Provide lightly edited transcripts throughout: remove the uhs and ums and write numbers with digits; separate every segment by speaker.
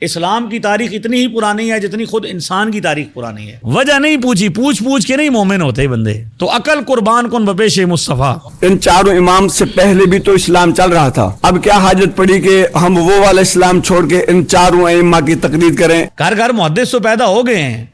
Speaker 1: اسلام کی تاریخ اتنی ہی پرانی ہے جتنی خود انسان کی تاریخ پرانی ہے. وجہ نہیں پوچھی، پوچھ کے نہیں مومن ہوتے بندے. تو عقل قربان کن بپیش مصطفیٰ.
Speaker 2: ان چاروں امام سے پہلے بھی تو اسلام چل رہا تھا، اب کیا حاجت پڑی کہ ہم وہ والا اسلام چھوڑ کے ان چاروں ائمہ کی تقلید کریں؟
Speaker 1: گھر محدث تو پیدا ہو گئے ہیں،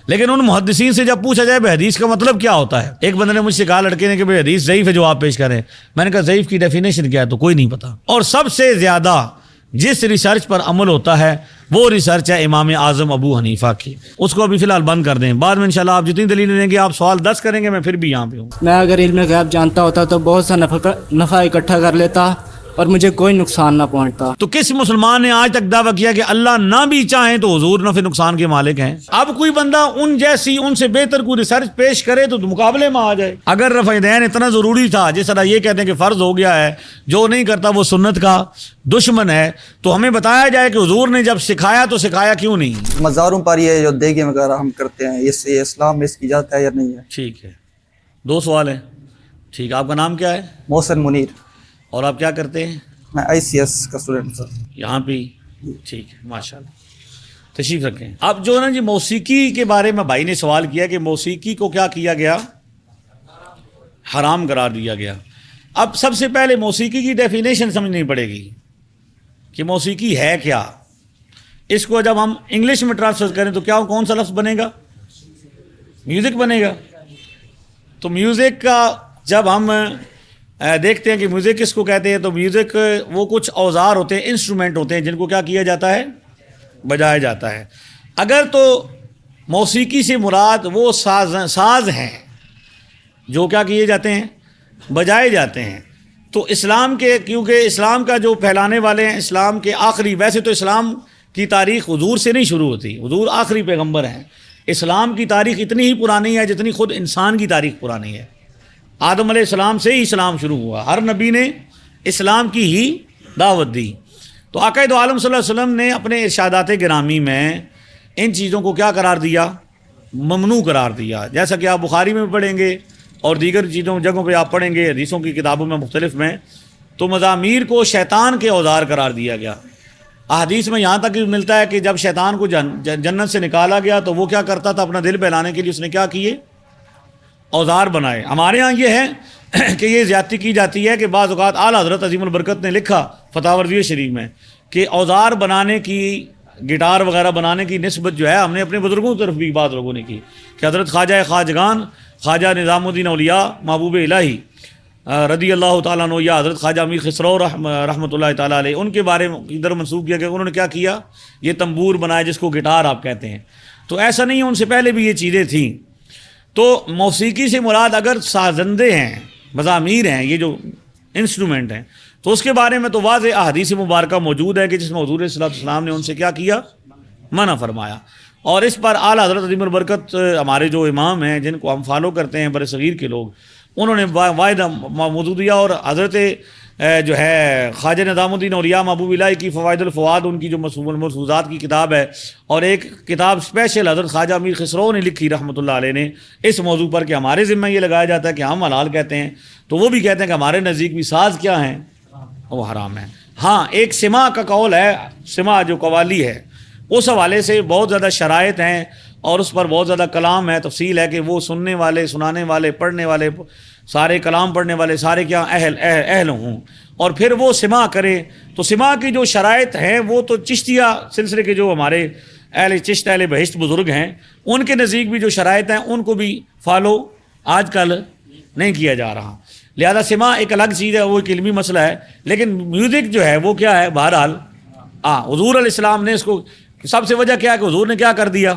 Speaker 1: لیکن ان محدثین سے جب پوچھا جائے بھائی حدیث کا مطلب کیا ہوتا ہے، ایک بندے نے مجھ سے کہا لڑکے نے کہ بھائی حدیث ضعیف ہے جو آپ پیش کریں. میں نے کہا ضعیف کی ڈیفینیشن کیا ہے؟ تو کوئی نہیں پتا. اور سب سے زیادہ جس ریسرچ پر عمل ہوتا ہے وہ ریسرچ ہے امام اعظم ابو حنیفہ کی. اس کو ابھی فی الحال بند کر دیں، بعد میں انشاءاللہ آپ جتنی دلیلیں دیں گے، آپ سوال 10 کریں گے، میں پھر بھی یہاں پہ ہوں.
Speaker 3: میں اگر علم غیب جانتا ہوتا تو بہت سا نفع اکٹھا کر لیتا اور مجھے کوئی نقصان نہ پہنچتا.
Speaker 1: تو کس مسلمان نے آج تک دعویٰ کیا کہ اللہ نہ بھی چاہیں تو حضور نفع نقصان کے مالک ہیں؟ اب کوئی بندہ ان جیسی ان سے بہتر کوئی ریسرچ پیش کرے تو مقابلے میں آ جائے. اگر رفع دین اتنا ضروری تھا، جس طرح یہ کہتے ہیں کہ فرض ہو گیا ہے، جو نہیں کرتا وہ سنت کا دشمن ہے، تو ہمیں بتایا جائے کہ حضور نے جب سکھایا تو سکھایا کیوں نہیں؟
Speaker 4: مزاروں پر یہ جو دیگیں وغیرہ ہم کرتے ہیں، اس اسلام میں اس کی اجازت ہے یا نہیں ہے؟
Speaker 1: ٹھیک ہے، 2 سوال ہیں. ٹھیک، آپ کا نام کیا ہے؟
Speaker 4: محسن منیر.
Speaker 1: اور آپ کیا کرتے ہیں؟
Speaker 4: میں ICS کا اسٹوڈنٹ سر.
Speaker 1: یہاں پہ ٹھیک ہے، ماشاءاللہ، تشریف رکھیں. اب جو ہے نا جی موسیقی کے بارے میں بھائی نے سوال کیا کہ موسیقی کو کیا کیا گیا؟ حرام قرار دیا گیا. اب سب سے پہلے موسیقی کی ڈیفینیشن سمجھنی پڑے گی کہ موسیقی ہے کیا. اس کو جب ہم انگلش میں ٹرانسلیٹ کریں تو کیا کون سا لفظ بنے گا؟ میوزک بنے گا. تو میوزک کا جب ہم دیکھتے ہیں کہ میوزک کس کو کہتے ہیں، تو میوزک وہ کچھ اوزار ہوتے ہیں، انسٹرومنٹ ہوتے ہیں جن کو کیا کیا جاتا ہے؟ بجایا جاتا ہے. اگر تو موسیقی سے مراد وہ ساز ہیں جو کیا کیے جاتے ہیں؟ بجائے جاتے ہیں. تو اسلام کے، کیونکہ اسلام کا جو پھیلانے والے ہیں، اسلام کے آخری، ویسے تو اسلام کی تاریخ حضور سے نہیں شروع ہوتی، حضور آخری پیغمبر ہیں. اسلام کی تاریخ اتنی ہی پرانی ہے جتنی خود انسان کی تاریخ پرانی ہے. آدم علیہ السلام سے ہی اسلام شروع ہوا، ہر نبی نے اسلام کی ہی دعوت دی. تو آقا دو عالم صلی اللہ علیہ وسلم نے اپنے ارشادات گرامی میں ان چیزوں کو کیا قرار دیا؟ ممنوع قرار دیا. جیسا کہ آپ بخاری میں پڑھیں گے اور دیگر چیزوں جگہوں پہ آپ پڑھیں گے، حدیثوں کی کتابوں میں مختلف میں، تو مزامیر کو شیطان کے اوزار قرار دیا گیا. احادیث میں یہاں تک ملتا ہے کہ جب شیطان کو جنت سے نکالا گیا تو وہ کیا کرتا تھا؟ اپنا دل بہلانے کے لیے اس نے کیا کیے؟ اوزار بنائے. ہمارے ہاں یہ ہے کہ یہ زیادتی کی جاتی ہے کہ بعض اوقات اعلیٰ حضرت عظیم البرکت نے لکھا فتح ورزی شریف میں کہ اوزار بنانے کی، گٹار وغیرہ بنانے کی نسبت جو ہے ہم نے اپنے بزرگوں کی طرف بھی بعض لوگوں نے کی کہ حضرت خواجہ خواجگان، خواجہ نظام الدین اولیاء محبوب الہی رضی اللہ تعالیٰ عنہ، یا حضرت خواجہ امیر خسرو رحمۃ اللہ تعالیٰ علیہ، ان کے بارے میں ادھر منسوخ کیا کہ انہوں نے کیا کیا؟ یہ تنبور بنایا جس کو گٹار آپ کہتے ہیں. تو ایسا نہیں ہے، ان سے پہلے بھی یہ چیزیں تھیں. تو موسیقی سے مراد اگر سازندے ہیں، مزامیر ہیں، یہ جو انسٹرومنٹ ہیں، تو اس کے بارے میں تو واضح احادیث مبارکہ موجود ہے کہ جس میں حضور صلی اللہ علیہ وسلم نے ان سے کیا کیا؟ منع فرمایا. اور اس پر اعلیٰ حضرت عظیم البرکت ہمارے جو امام ہیں جن کو ہم فالو کرتے ہیں برِ صغیر کے لوگ، انہوں نے واحد موضوع دیا. اور حضرت جو ہے خواجہ نظام الدین اولیاء محبوب الہی کی فوائد الفواد، ان کی جو ملفوظات کی کتاب ہے، اور ایک کتاب اسپیشل حضرت خواجہ امیر خسرو نے لکھی رحمۃ اللہ علیہ نے اس موضوع پر کہ ہمارے ذمہ یہ لگایا جاتا ہے کہ ہم حلال کہتے ہیں، تو وہ بھی کہتے ہیں کہ ہمارے نزدیک بھی ساز کیا ہیں؟ وہ حرام ہیں. ہاں، ایک سما کا قول ہے، سما جو قوالی ہے، اس حوالے سے بہت زیادہ شرائط ہیں اور اس پر بہت زیادہ کلام ہے، تفصیل ہے کہ وہ سننے والے، سنانے والے، پڑھنے والے، سارے کلام پڑھنے والے سارے کیا اہل ہوں، اور پھر وہ سما کرے. تو سما کی جو شرائط ہیں وہ تو چشتیہ سلسلے کے جو ہمارے اہل چشت، اہل بہشت بزرگ ہیں، ان کے نزدیک بھی جو شرائط ہیں ان کو بھی فالو آج کل نہیں کیا جا رہا. لہذا سما ایک الگ چیز ہے، وہ ایک علمی مسئلہ ہے. لیکن میوزک جو ہے وہ کیا ہے؟ بہرحال حضور علیہ السلام نے اس کو، سب سے وجہ کیا ہے کہ حضور نے کیا کر دیا؟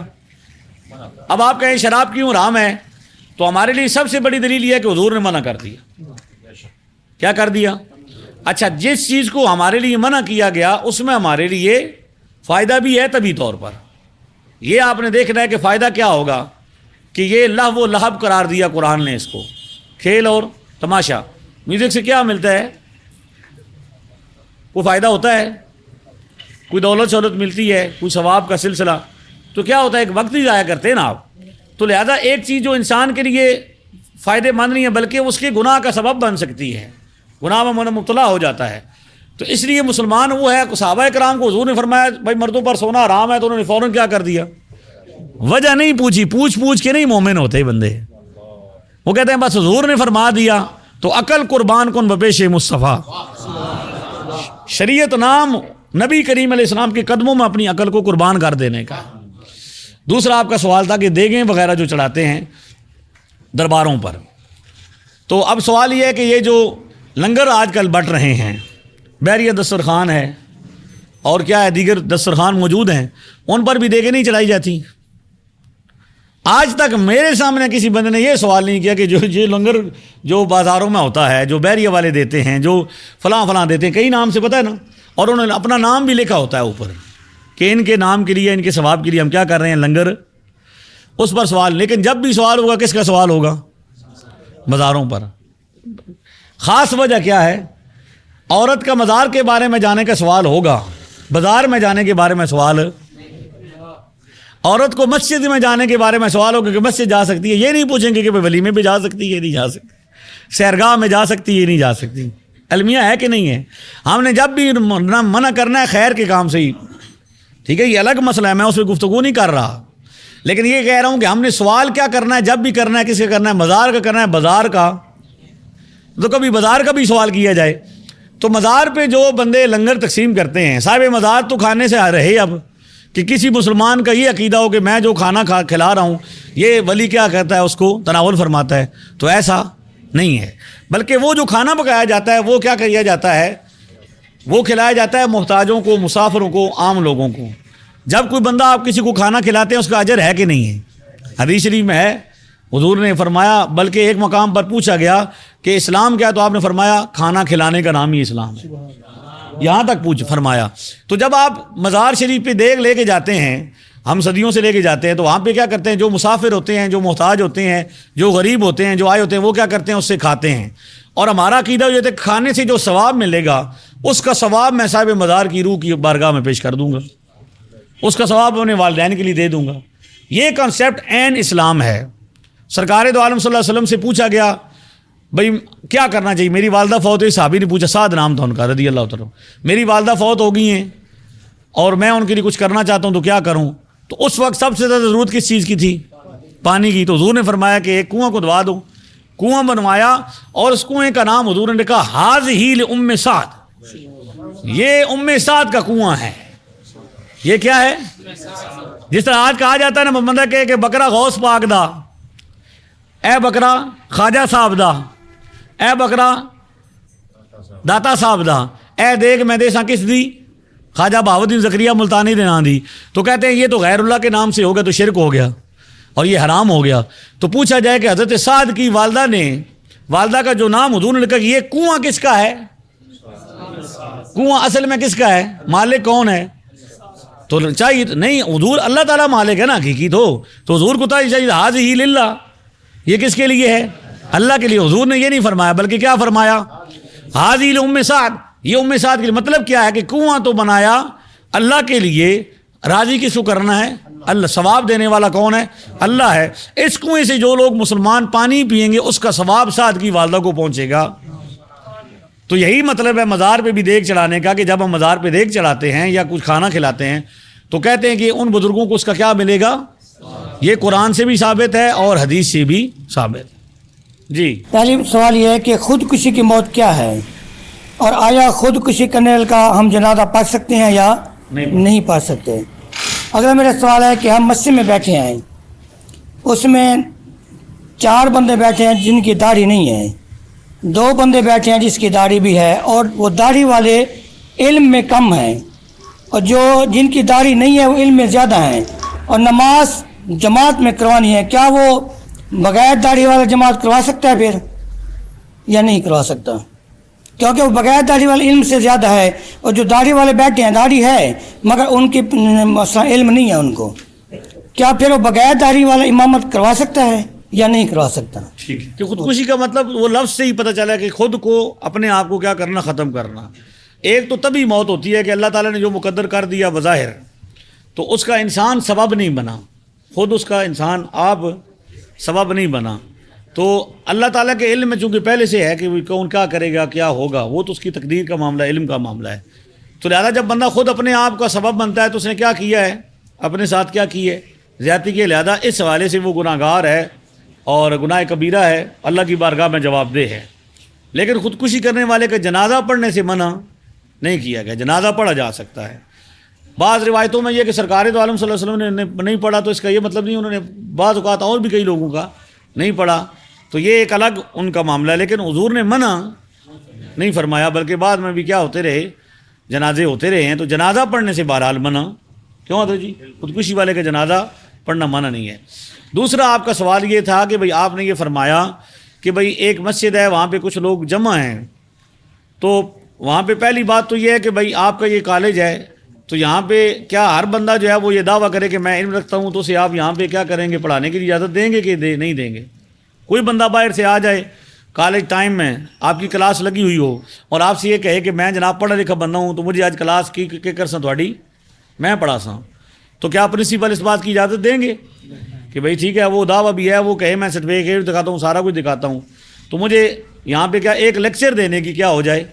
Speaker 1: اب آپ کہیں شراب کیوں حرام ہے، تو ہمارے لیے سب سے بڑی دلیل یہ ہے کہ حضور نے منع کر دیا. کیا کر دیا؟ اچھا، جس چیز کو ہمارے لیے منع کیا گیا اس میں ہمارے لیے فائدہ بھی ہے طبی طور پر. یہ آپ نے دیکھنا ہے کہ فائدہ کیا ہوگا کہ یہ لہو و لہب قرار دیا قرآن نے اس کو، کھیل اور تماشا. میوزک سے کیا ملتا ہے؟ کوئی فائدہ ہوتا ہے؟ کوئی دولت شہرت ملتی ہے؟ کوئی ثواب کا سلسلہ؟ تو کیا ہوتا ہے؟ ایک وقت ہی ضائع کرتے ہیں نا آپ. تو لہذا ایک چیز جو انسان کے لیے فائدے مند نہیں ہے بلکہ اس کے گناہ کا سبب بن سکتی ہے، گناہ میں مبتلا ہو جاتا ہے. تو اس لیے مسلمان وہ ہے, صحابہ کرام کو حضور نے فرمایا بھائی مردوں پر سونا حرام ہے, تو انہوں نے فوراً کیا کر دیا, وجہ نہیں پوچھی, پوچھ کے نہیں مومن ہوتے بندے. وہ کہتے ہیں بس حضور نے فرما دیا تو عقل قربان کن بپیش مصطفیٰ. شریعت نام نبی کریم علیہ السلام کے قدموں میں اپنی عقل کو قربان کر دینے کا. دوسرا آپ کا سوال تھا کہ دیگیں وغیرہ جو چڑھاتے ہیں درباروں پر, تو اب سوال یہ ہے کہ یہ جو لنگر آج کل بٹ رہے ہیں, بحریہ دسترخوان ہے اور کیا ہے دیگر دسترخوان موجود ہیں, ان پر بھی دیگیں نہیں چڑھائی جاتی. آج تک میرے سامنے کسی بندے نے یہ سوال نہیں کیا کہ جو یہ لنگر جو بازاروں میں ہوتا ہے, جو بحریہ والے دیتے ہیں, جو فلاں دیتے ہیں, کئی نام سے پتہ ہے نا, اور انہوں نے اپنا نام بھی لکھا ہوتا ہے اوپر کہ ان کے نام کے لیے, ان کے ثواب کے لیے ہم کیا کر رہے ہیں لنگر, اس پر سوال. لیکن جب بھی سوال ہوگا کس کا سوال ہوگا, مزاروں پر. خاص وجہ کیا ہے, عورت کا مزار کے بارے میں جانے کا سوال ہوگا, بازار میں جانے کے بارے میں سوال. عورت کو مسجد میں جانے کے بارے میں سوال ہوگا کہ مسجد جا سکتی ہے, یہ نہیں پوچھیں گے کہ ولیمے پہ جا سکتی ہے, نہیں جا سکتی, سیرگاہ میں جا سکتی ہے, نہیں جا سکتی. المیہ ہے کہ نہیں ہے. ہم نے جب بھی منع کرنا ہے خیر کے کام سے ہی, ٹھیک ہے, یہ الگ مسئلہ ہے, میں اس پہ گفتگو نہیں کر رہا, لیکن یہ کہہ رہا ہوں کہ ہم نے سوال کیا کرنا ہے, جب بھی کرنا ہے کس کا کرنا ہے, مزار کا کرنا ہے, بازار کا. تو کبھی بازار کا بھی سوال کیا جائے. تو مزار پہ جو بندے لنگر تقسیم کرتے ہیں, صاحب مزار تو کھانے سے رہے اب, کہ کسی مسلمان کا یہ عقیدہ ہو کہ میں جو کھانا کھلا رہا ہوں یہ ولی کیا کہتا ہے اس کو تناول فرماتا ہے, تو ایسا نہیں ہے. بلکہ وہ جو کھانا پکایا جاتا ہے وہ کیا کیا جاتا ہے, وہ کھلایا جاتا ہے محتاجوں کو, مسافروں کو, عام لوگوں کو. جب کوئی بندہ آپ کسی کو کھانا کھلاتے ہیں اس کا اجر ہے کہ نہیں ہے, حدیث شریف میں ہے, حضور نے فرمایا, بلکہ ایک مقام پر پوچھا گیا کہ اسلام کیا, تو آپ نے فرمایا کھانا کھلانے کا نام ہی اسلام ہے, یہاں تک فرمایا. تو جب آپ مزار شریف پہ دیگ لے کے جاتے ہیں, ہم صدیوں سے لے کے جاتے ہیں, تو وہاں پہ کیا کرتے ہیں, جو مسافر ہوتے ہیں, جو محتاج ہوتے ہیں, جو غریب ہوتے ہیں, جو آئے ہوتے ہیں, وہ کیا کرتے ہیں, اس سے کھاتے ہیں. اور ہمارا عقیدہ یہ ہے کہ کھانے سے جو ثواب ملے گا اس کا ثواب میں صاحب مزار کی روح کی بارگاہ میں پیش کر دوں گا, اس کا ثواب اپنے والدین کے لیے دے دوں گا. یہ کنسیپٹ عین اسلام ہے. سرکار دو عالم صلی اللہ علیہ وسلم سے پوچھا گیا بھائی کیا کرنا چاہیے, میری والدہ فوت ہوئی, صحابی نے پوچھا, سعد نام تھا ان کا رضی اللہ تعالیٰ, میری والدہ فوت ہو گئی ہیں اور میں ان کے لیے کچھ کرنا چاہتا ہوں تو کیا کروں. تو اس وقت سب سے زیادہ ضرورت کس چیز کی تھی, پانی کی. تو حضور نے فرمایا کہ ایک کنواں کو دبا دو. کنواں بنوایا اور اس کنویں کا نام حضور نے کہا حاذہ لأم سعد, یہ ام سعد کا کنواں ہے. یہ کیا ہے, جس طرح آج کہا جاتا ہے نا بندہ کہ بکرا غوث پاک دا, اے بکرا خواجہ صاحب دا, اے بکرا داتا صاحب دا, اے دیکھ میں دے ساں کس دی, خواجہ بہاؤالدین زکریا ملتانی دے نام دی. تو کہتے ہیں یہ تو غیر اللہ کے نام سے ہو گیا, تو شرک ہو گیا اور یہ حرام ہو گیا. تو پوچھا جائے کہ حضرت سعد کی والدہ کا جو نام حضور نے لکھا کہ یہ کنواں کس کا ہے, کنواں اصل میں کس کا ہے, مالک کون ہے, تو چاہیے نہیں, حضور اللہ تعالیٰ مالک ہے نا حقیقی. تو حضور کو چاہیے حاذہ للہ, یہ کس کے لیے ہے, اللہ کے لیے. حضور نے یہ نہیں فرمایا بلکہ کیا فرمایا, حاذہ لأم سعد, یہ ام سعد کے لیے. مطلب کیا ہے کہ کنواں تو بنایا اللہ کے لیے, راضی کس کو کرنا ہے, اللہ. ثواب دینے والا کون ہے, اللہ ہے. اس کنویں سے جو لوگ مسلمان پانی پئیں گے اس کا ثواب سعد کی والدہ کو پہنچے گا. تو یہی مطلب ہے مزار پہ بھی دیگ چڑھانے کا, کہ جب ہم مزار پہ دیگ چڑھاتے ہیں یا کچھ کھانا کھلاتے ہیں تو کہتے ہیں کہ ان بزرگوں کو اس کا کیا ملے گا. یہ قرآن سے بھی ثابت ہے اور حدیث سے بھی ثابت ہے. جی,
Speaker 5: پہلی سوال یہ ہے کہ خودکشی کی موت کیا ہے, اور آیا خودکشی کرنے کا ہم جنازہ پڑھ سکتے ہیں یا نہیں پڑھ سکتے. اگلا میرا سوال ہے کہ ہم مسجد میں بیٹھے ہیں, اس میں 4 بندے بیٹھے ہیں جن کی داڑھی نہیں ہے, 2 بندے بیٹھے ہیں جس کی داڑھی بھی ہے, اور وہ داڑھی والے علم میں کم ہیں, اور جن کی داڑھی نہیں ہے وہ علم میں زیادہ ہیں, اور نماز جماعت میں کروانی ہے. کیا وہ بغیر داڑھی والا جماعت کروا سکتا ہے پھر یا نہیں کروا سکتا, کیونکہ وہ بغیر داڑھی والے علم سے زیادہ ہے, اور جو داڑھی والے بیٹھے ہیں داڑھی ہے مگر ان کی علم نہیں ہے ان کو, کیا پھر وہ بغیر داڑھی والا امامت کروا سکتا ہے یا نہیں کروا سکتا.
Speaker 1: ٹھیک ہے, کہ خودکشی کا مطلب وہ لفظ سے ہی پتہ چلا کہ خود کو اپنے آپ کو کیا کرنا, ختم کرنا. ایک تو تبھی موت ہوتی ہے کہ اللہ تعالیٰ نے جو مقدر کر دیا بظاہر, تو اس کا انسان سبب نہیں بنا, خود اس کا انسان آپ سبب نہیں بنا. تو اللہ تعالیٰ کے علم میں چونکہ پہلے سے ہے کہ کون کیا کرے گا کیا ہوگا، وہ تو اس کی تقدیر کا معاملہ ہے، علم کا معاملہ ہے. تو لہٰذا جب بندہ خود اپنے آپ کا سبب بنتا ہے تو اس نے کیا کیا ہے، اپنے ساتھ کیا کی ہے، زیادتی کی. لہٰذا اس حوالے سے وہ گناہ گار ہے اور گناہ کبیرہ ہے، اللہ کی بارگاہ میں جواب دہ ہے. لیکن خودکشی کرنے والے کا جنازہ پڑھنے سے منع نہیں کیا گیا، جنازہ پڑھا جا سکتا ہے. بعض روایتوں میں یہ کہ سرکار دو عالم صلی اللہ علیہ وسلم نے نہیں پڑھا تو اس کا یہ مطلب نہیں انہوں نے بعض اوقات اور بھی کئی لوگوں کا نہیں پڑھا، تو یہ ایک الگ ان کا معاملہ ہے. لیکن حضور نے منع نہیں فرمایا، بلکہ بعد میں بھی کیا ہوتے رہے، جنازے ہوتے رہے ہیں. تو جنازہ پڑھنے سے بہرحال منع کیوں ہوتا جی، خودکشی والے کا جنازہ پڑھنا منع نہیں ہے. دوسرا آپ کا سوال یہ تھا کہ بھئی آپ نے یہ فرمایا کہ بھئی ایک مسجد ہے، وہاں پہ کچھ لوگ جمع ہیں، تو وہاں پہ پہلی بات تو یہ ہے کہ بھئی آپ کا یہ کالج ہے، تو یہاں پہ کیا ہر بندہ جو ہے وہ یہ دعویٰ کرے کہ میں علم رکھتا ہوں تو اسے آپ یہاں پہ کیا کریں گے، پڑھانے کی اجازت دیں گے کہ نہیں دیں گے؟ کوئی بندہ باہر سے آ جائے کالج ٹائم میں، آپ کی کلاس لگی ہوئی ہو اور آپ سے یہ کہے کہ میں جناب پڑھا لکھا بندہ ہوں تو مجھے آج کلاس کی کر سا تھوڑی میں پڑھا سا، تو کیا پرنسپل اس بات کی اجازت دیں گے کہ بھئی ٹھیک ہے وہ دعویٰ بھی ہے، وہ کہے میں سرٹیفکیٹ دکھاتا ہوں، سارا کچھ دکھاتا ہوں، تو مجھے یہاں پہ کیا ایک لیکچر دینے کی کیا ہو جائے؟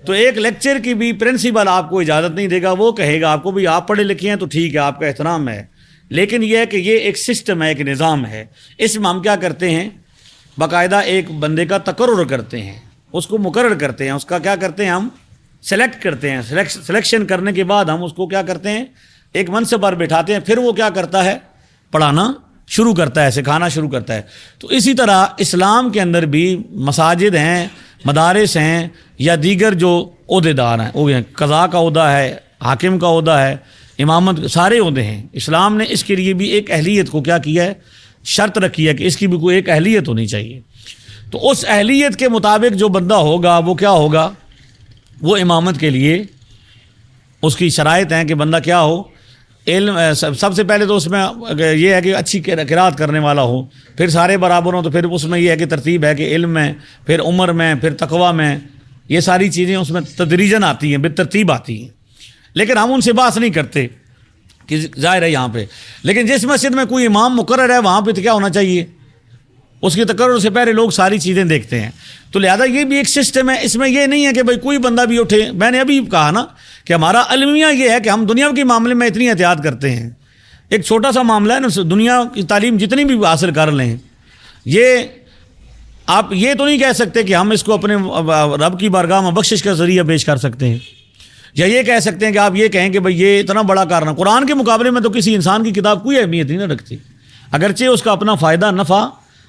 Speaker 1: تو ایک لیکچر کی بھی پرنسپل آپ کو اجازت نہیں دے گا. وہ کہے گا آپ کو بھی آپ پڑھے لکھے ہیں تو ٹھیک ہے، آپ کا احترام ہے، لیکن یہ ہے کہ یہ ایک سسٹم ہے، ایک نظام ہے. اس میں ہم کیا کرتے ہیں، باقاعدہ ایک بندے کا تقرر کرتے ہیں، اس کو مقرر کرتے ہیں، اس کا کیا کرتے ہیں، ہم سلیکٹ کرتے ہیں. سلیکشن کرنے کے بعد ہم اس کو کیا کرتے ہیں، ایک منصب پر بٹھاتے ہیں، پھر وہ کیا کرتا ہے، پڑھانا شروع کرتا ہے، سکھانا شروع کرتا ہے. تو اسی طرح اسلام کے اندر بھی مساجد ہیں، مدارس ہیں، یا دیگر جو عہدے دار ہیں، وہ قضاء کا عہدہ ہے، حاکم کا عہدہ ہے، امامت، سارے عہدے ہیں. اسلام نے اس کے لیے بھی ایک اہلیت کو کیا کیا ہے، شرط رکھی ہے کہ اس کی بھی کوئی ایک اہلیت ہونی چاہیے. تو اس اہلیت کے مطابق جو بندہ ہوگا وہ کیا ہوگا، وہ امامت کے لیے اس کی شرائط ہیں کہ بندہ کیا ہو، علم. سب سے پہلے تو اس میں یہ ہے کہ اچھی قرات کرنے والا ہو، پھر سارے برابر ہوں، تو پھر اس میں یہ ہے کہ ترتیب ہے کہ علم میں، پھر عمر میں، پھر تقویٰ میں، یہ ساری چیزیں اس میں تدریجاً آتی ہیں، بالترتیب آتی ہیں. لیکن ہم ان سے بحث نہیں کرتے کہ ظاہر ہے یہاں پہ. لیکن جس مسجد میں کوئی امام مقرر ہے وہاں پہ تو کیا ہونا چاہیے، اس کی تقرر سے پہلے لوگ ساری چیزیں دیکھتے ہیں. تو لہذا یہ بھی ایک سسٹم ہے. اس میں یہ نہیں ہے کہ بھائی کوئی بندہ بھی اٹھے. میں نے ابھی کہا نا کہ ہمارا المیہ یہ ہے کہ ہم دنیا کے معاملے میں اتنی احتیاط کرتے ہیں. ایک چھوٹا سا معاملہ ہے نا، دنیا کی تعلیم جتنی بھی حاصل کر لیں، یہ آپ یہ تو نہیں کہہ سکتے کہ ہم اس کو اپنے رب کی بارگاہ میں بخشش کا ذریعہ پیش کر سکتے ہیں، یا یہ کہہ سکتے ہیں کہ آپ یہ کہیں کہ بھئی یہ اتنا بڑا کارنامہ. قرآن کے مقابلے میں تو کسی انسان کی کتاب کوئی اہمیت نہیں رکھتی، اگرچہ اس کا اپنا فائدہ، نفع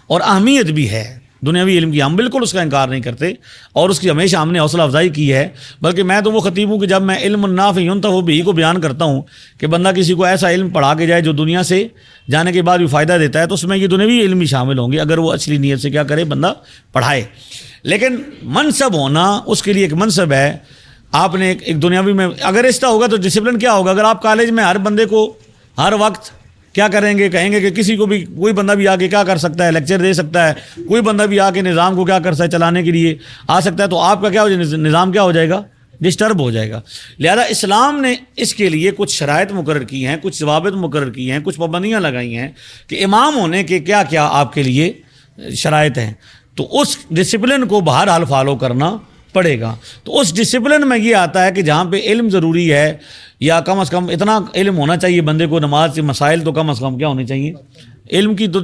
Speaker 1: اور اہمیت بھی ہے دنیاوی علم کی. ہم بالکل اس کا انکار نہیں کرتے اور اس کی ہمیشہ ہم نے حوصلہ افزائی کی ہے. بلکہ میں تو وہ خطیب ہوں کہ جب میں علم النافع ينتفع به کو بیان کرتا ہوں کہ بندہ کسی کو ایسا علم پڑھا کے جائے جو دنیا سے جانے کے بعد بھی فائدہ دیتا ہے، تو اس میں یہ دنیاوی علم بھی شامل ہوں گے اگر وہ اچھی نیت سے کیا کرے، بندہ پڑھائے. لیکن منصب ہونا اس کے لیے ایک منصب ہے. آپ نے ایک دنیاوی میں اگر ایسا ہوگا تو ڈسپلن کیا ہوگا. اگر آپ کالج میں ہر بندے کو ہر وقت کیا کریں گے، کہیں گے کہ کسی کو بھی کوئی بندہ بھی آ کے کیا کر سکتا ہے، لیکچر دے سکتا ہے، کوئی بندہ بھی آ کے نظام کو کیا کر سکتا ہے، چلانے کے لیے آ سکتا ہے، تو آپ کا کیا ہو جائے، نظام کیا ہو جائے گا، ڈسٹرب ہو جائے گا. لہذا اسلام نے اس کے لیے کچھ شرائط مقرر کی ہیں، کچھ ضوابط مقرر کی ہیں، کچھ پابندیاں لگائی ہیں کہ امام ہونے کے کیا کیا آپ کے لیے شرائط ہیں. تو اس ڈسپلن کو بہرحال فالو کرنا پڑے گا. تو اس ڈسپلن میں یہ آتا ہے کہ جہاں پہ علم ضروری ہے، یا کم از کم اتنا علم ہونا چاہیے بندے کو، نماز کے مسائل تو کم از کم کیا ہونے چاہیے، علم کی تو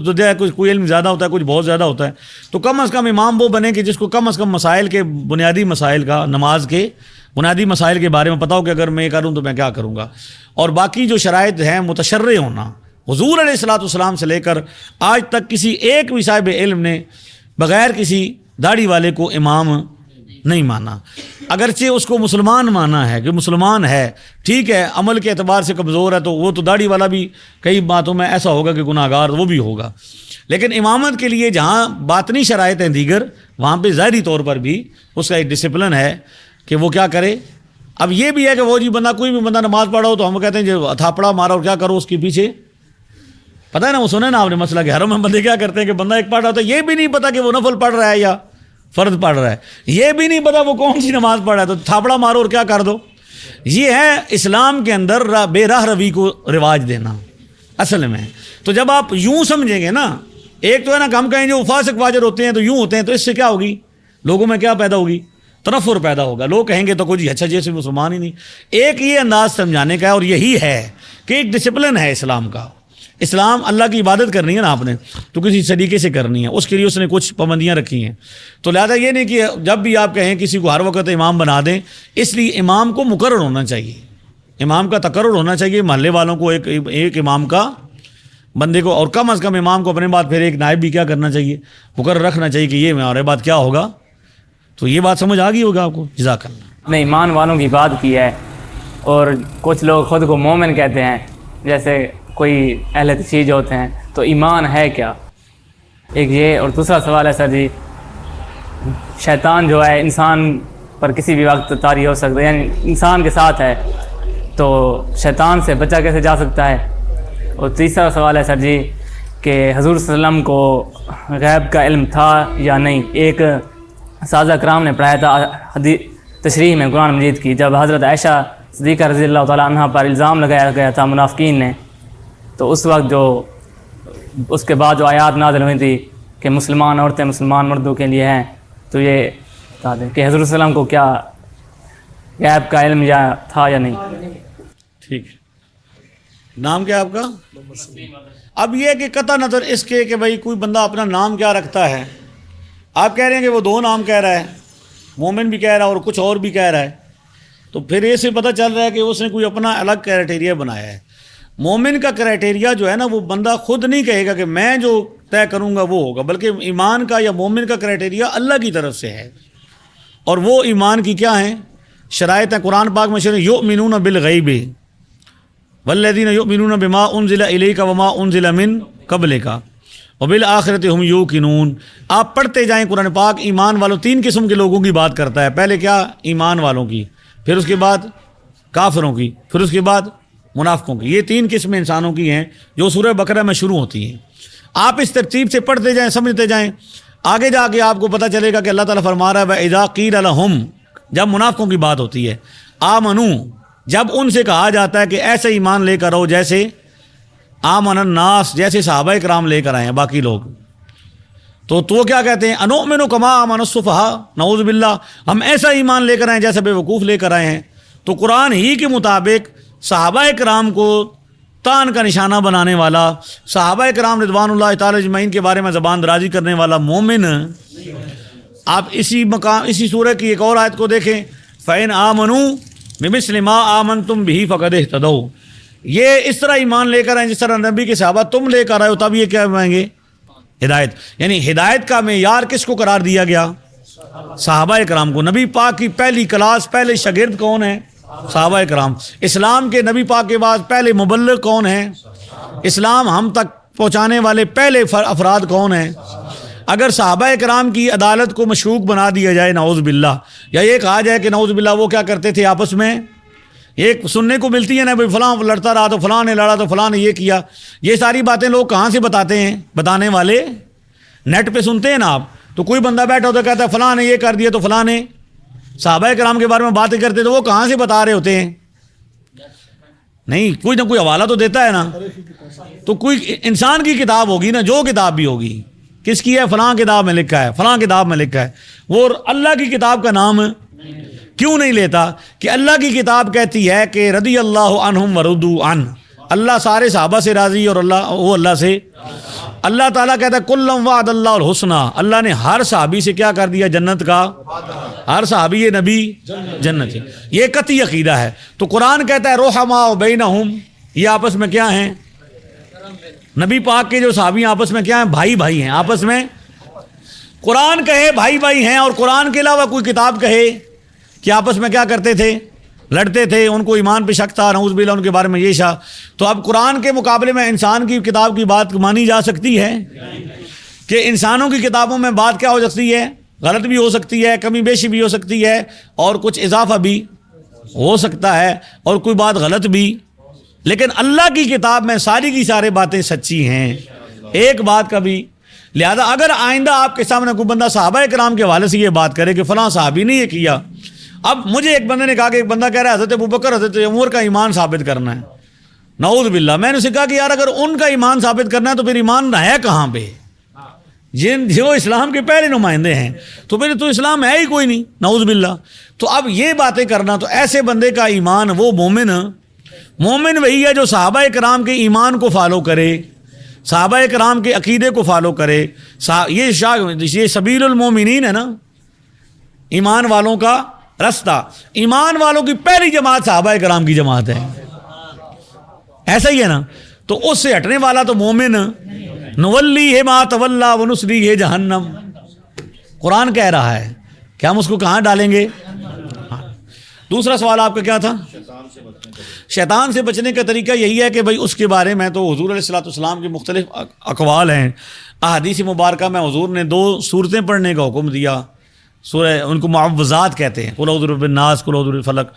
Speaker 1: کوئی علم زیادہ ہوتا ہے، کچھ بہت زیادہ ہوتا ہے. تو کم از کم امام وہ بنے کہ جس کو کم از کم مسائل کے، بنیادی مسائل کا، نماز کے بنیادی مسائل کے بارے میں پتہ ہو کہ اگر میں یہ کروں تو میں کیا کروں گا. اور باقی جو شرائط ہیں، متشرع ہونا. حضور علیہ الصلوۃ والسلام سے لے کر آج تک کسی ایک بھی صاحب علم نے بغیر کسی داڑھی والے کو امام نہیں مانا. اگرچہ اس کو مسلمان مانا ہے کہ مسلمان ہے، ٹھیک ہے، عمل کے اعتبار سے کمزور ہے، تو وہ تو داڑھی والا بھی کئی باتوں میں ایسا ہوگا کہ گناہ گار وہ بھی ہوگا. لیکن امامت کے لیے جہاں باطنی شرائط ہیں دیگر، وہاں پہ ظاہری طور پر بھی اس کا ایک ڈسپلن ہے کہ وہ کیا کرے. اب یہ بھی ہے کہ وہ جی بندہ، کوئی بھی بندہ نماز پڑھا ہو تو ہم کہتے ہیں جو تھاپڑا مارا اور کیا کرو اس کے پیچھے، پتہ ہے نا، وہ سنے نا آپ نے مسئلہ کہ حرم میں بندے کیا کرتے ہیں کہ بندہ ایک پڑھ رہا ہوتا ہے، یہ بھی نہیں پتا کہ وہ نفل پڑھ رہا ہے یا فرض پڑھ رہا ہے، یہ بھی نہیں پتا وہ کون سی نماز پڑھ رہا ہے، تو تھاپڑا مارو اور کیا کر دو. یہ ہے اسلام کے اندر بے راہ روی کو رواج دینا اصل میں. تو جب آپ یوں سمجھیں گے نا ایک تو ہے نا کہ ہم کہیں جو فاسق فاجر ہوتے ہیں تو یوں ہوتے ہیں، تو اس سے کیا ہوگی، لوگوں میں کیا پیدا ہوگی، تنفر پیدا ہوگا، لوگ کہیں گے تو کچھ اچھا جیسے مسلمان ہی نہیں۔ ایک یہ انداز سمجھانے کا ہے، اور یہی ہے کہ ایک ڈسپلن ہے اسلام کا۔ اسلام اللہ کی عبادت کرنی ہے نا آپ نے تو کسی طریقے سے کرنی ہے، اس کے لیے اس نے کچھ پابندیاں رکھی ہیں۔ تو لہٰذا یہ نہیں کہ جب بھی آپ کہیں کسی کو ہر وقت امام بنا دیں، اس لیے امام کو مقرر ہونا چاہیے، امام کا تقرر ہونا چاہیے، محلے والوں کو ایک امام کا بندے کو، اور کم از کم امام کو اپنے بعد پھر ایک نائب بھی کیا کرنا چاہیے، مقرر رکھنا چاہیے کہ یہ ہمارے بعد کیا ہوگا۔ تو یہ بات سمجھ آ گئی ہوگا آپ کو، جزاک اللہ۔
Speaker 6: نے ایمان والوں کی بات کی ہے، اور کچھ لوگ خود کو مومن کہتے ہیں، جیسے کوئی اہل تشیع ہوتے ہیں، تو ایمان ہے کیا؟ ایک یہ، اور دوسرا سوال ہے سر جی، شیطان جو ہے انسان پر کسی بھی وقت طاری ہو سکتا ہے، یعنی انسان کے ساتھ ہے، تو شیطان سے بچا کیسے جا سکتا ہے؟ اور تیسرا سوال ہے سر جی کہ حضور صلی اللہ علیہ وسلم کو غیب کا علم تھا یا نہیں؟ ایک سازہ کرام نے پڑھایا تھا حدیث تشریح میں قرآن مجید کی، جب حضرت عائشہ صدیقہ رضی اللہ تعالیٰ عنہ پر الزام لگایا گیا تھا منافقین نے، تو اس وقت اس کے بعد جو آیات نازل ہوئی تھی کہ مسلمان عورتیں مسلمان مردوں کے لیے ہیں، تو یہ بتا دیں کہ حضور صلی اللہ علیہ وسلم کو کیا غیب کا علم یا تھا یا نہیں؟
Speaker 1: ٹھیک ہے، نام کیا آپ کا؟ اب یہ کہ قطع نظر اس کے کہ بھائی کوئی بندہ اپنا نام کیا رکھتا ہے، آپ کہہ رہے ہیں کہ وہ دو نام کہہ رہا ہے، مومن بھی کہہ رہا ہے اور کچھ اور بھی کہہ رہا ہے، تو پھر یہ سے پتہ چل رہا ہے کہ اس نے کوئی اپنا الگ کرائٹیریا بنایا ہے۔ مومن کا کرائٹیریا جو ہے نا، وہ بندہ خود نہیں کہے گا کہ میں جو طے کروں گا وہ ہوگا، بلکہ ایمان کا یا مومن کا کرائٹیریا اللہ کی طرف سے ہے، اور وہ ایمان کی کیا ہیں شرائط ہیں۔ قرآن پاک میں یؤمنون بالغیب والذین یؤمنون بما انزل الیک وما انزل من قبلک وبالآخرۃ هم یوقنون۔ آپ پڑھتے جائیں قرآن پاک، ایمان والوں، تین قسم کے لوگوں کی بات کرتا ہے، پہلے کیا ایمان والوں کی، پھر اس کے بعد کافروں کی، پھر اس کے بعد منافقوں کی۔ یہ تین قسمیں انسانوں کی ہیں جو سورہ بقرہ میں شروع ہوتی ہیں۔ آپ اس ترتیب سے پڑھتے جائیں، سمجھتے جائیں، آگے جا کے آپ کو پتہ چلے گا کہ اللہ تعالیٰ فرما رہا ہے وَإِذَا قِيلَ لَهُمْ، جب منافقوں کی بات ہوتی ہے، آمنوا، جب ان سے کہا جاتا ہے کہ ایسے ایمان لے کر آؤ جیسے آمن الناس، جیسے صحابہ کرام لے کر آئے ہیں باقی لوگ، تو کیا کہتے ہیں انؤمن کما آمن السفہاء، نعوذ باللہ، ہم ایسا ایمان لے کر آئے ہیں جیسے بے وقوف لے کر آئے ہیں۔ تو قرآن ہی کے مطابق صحابہ کرام کو تان کا نشانہ بنانے والا، صحابہ کرام رضوان اللہ تعالی اجمعین کے بارے میں زبان درازی کرنے والا مومن، آپ اسی سورہ کی ایک اور آیت کو دیکھیں، فَإِنْ آمَنُوا بِمِثْلِ مَا آمَنْتُمْ بِهِ فَقَدِ اهْتَدَوْا، یہ اس طرح ایمان لے کر آئیں جس طرح نبی کے صحابہ تم لے کر آئے ہو، تب یہ کیا پائیں گے ہدایت۔ یعنی ہدایت کا معیار کس کو قرار دیا گیا؟ صحابہ کرام کو۔ نبی پاک کی پہلی کلاس، پہلے شاگرد کون ہیں؟ صحابہ کرام۔ اسلام کے نبی پاک کے بعد پہلے مبلغ کون ہیں؟ اسلام ہم تک پہنچانے والے پہلے افراد کون ہیں؟ اگر صحابہ کرام کی عدالت کو مشکوک بنا دیا جائے نعوذ باللہ، یا یہ کہا جائے کہ نعوذ باللہ وہ کیا کرتے تھے آپس میں، ایک سننے کو ملتی ہے نا، بھائی فلاں لڑتا رہا تو فلاں نے لڑا تو فلاں نے یہ کیا، یہ ساری باتیں لوگ کہاں سے بتاتے ہیں؟ بتانے والے نیٹ پہ سنتے ہیں نا آپ، تو کوئی بندہ بیٹھا ہوتا کہتا ہے فلاں نے یہ کر دیا تو فلاں نے، صحابہ کرام کے بارے میں باتیں کرتے تو وہ کہاں سے بتا رہے ہوتے ہیں؟ نہیں، کوئی نہ کوئی حوالہ تو دیتا ہے نا، تو کوئی انسان کی کتاب ہوگی نا، جو کتاب بھی ہوگی، کس کی ہے؟ فلاں کتاب میں لکھا ہے، فلاں کتاب میں لکھا ہے، وہ اللہ کی کتاب کا نام کیوں نہیں لیتا؟ کہ اللہ کی کتاب کہتی ہے کہ رضی اللہ عنہم ورضوا عنہ، اللہ سارے صحابہ سے راضی اور وہ اللہ سے۔ اللہ تعالیٰ کہتا ہے کلم وعد اللہ الحسنہ، اللہ نے ہر صحابی سے کیا کر دیا؟ جنت کا، ہر صحابی نبی جنت ہے، یہ قطعی عقیدہ ہے۔ تو قرآن کہتا ہے رحماء بینہم، یہ آپس میں کیا ہیں؟ نبی پاک کے جو صحابی آپس میں کیا ہیں؟ بھائی بھائی ہیں آپس میں۔ قرآن کہے بھائی بھائی ہیں، اور قرآن کے علاوہ کوئی کتاب کہے کہ آپس میں کیا کرتے تھے؟ لڑتے تھے، ان کو ایمان پہ شک تھا، نعوذ باللہ ان کے بارے میں یہ شاہ۔ تو اب قرآن کے مقابلے میں انسان کی کتاب کی بات مانی جا سکتی ہے کہ انسانوں کی کتابوں میں بات کیا ہو سکتی ہے؟ غلط بھی ہو سکتی ہے، کمی بیشی بھی ہو سکتی ہے، اور کچھ اضافہ بھی ہو سکتا ہے، اور کوئی بات غلط بھی، لیکن اللہ کی کتاب میں ساری کی ساری باتیں سچی ہیں، ایک بات کا بھی۔ لہذا اگر آئندہ آپ کے سامنے کوئی بندہ صحابہ کرام کے حوالے سے یہ بات کرے کہ فلاں صحابی نے یہ کیا، اب مجھے ایک بندے نے کہا کہ ایک بندہ کہہ رہا ہے حضرت ابوبکر حضرت عمر کا ایمان ثابت کرنا ہے، نعوذ باللہ، میں نے اسے کہا کہ یار اگر ان کا ایمان ثابت کرنا ہے تو پھر ایمان ہے کہاں پہ؟ جو اسلام کے پہلے نمائندے ہیں، تو پھر تو اسلام ہے ہی کوئی نہیں، نعوذ باللہ۔ تو اب یہ باتیں کرنا، تو ایسے بندے کا ایمان، وہ مومن وہی ہے جو صحابہ کرام کے ایمان کو فالو کرے، صحابہ کرام کے عقیدے کو فالو کرے۔ یہ سبیل المومنین ہے نا، ایمان والوں کا رستہ۔ ایمان والوں کی پہلی جماعت صحابہ کرام کی جماعت ہے، ایسا ہی ہے نا۔ تو اس سے ہٹنے والا تو مومن، نولی ما تولا ونصلیہ جہنم، قرآن کہہ رہا ہے کہ ہم اس کو کہاں ڈالیں گے۔ دوسرا سوال آپ کا کیا تھا؟ شیطان سے بچنے کا طریقہ یہی ہے کہ بھائی اس کے بارے میں تو حضور علیہ الصلوۃ والسلام کے مختلف اقوال ہیں، احادیث مبارکہ میں حضور نے 2 صورتیں پڑھنے کا حکم دیا، سورہ ان کو معوذات کہتے ہیں، قل اعوذ برب الناس، قل اعوذ برب الفلق۔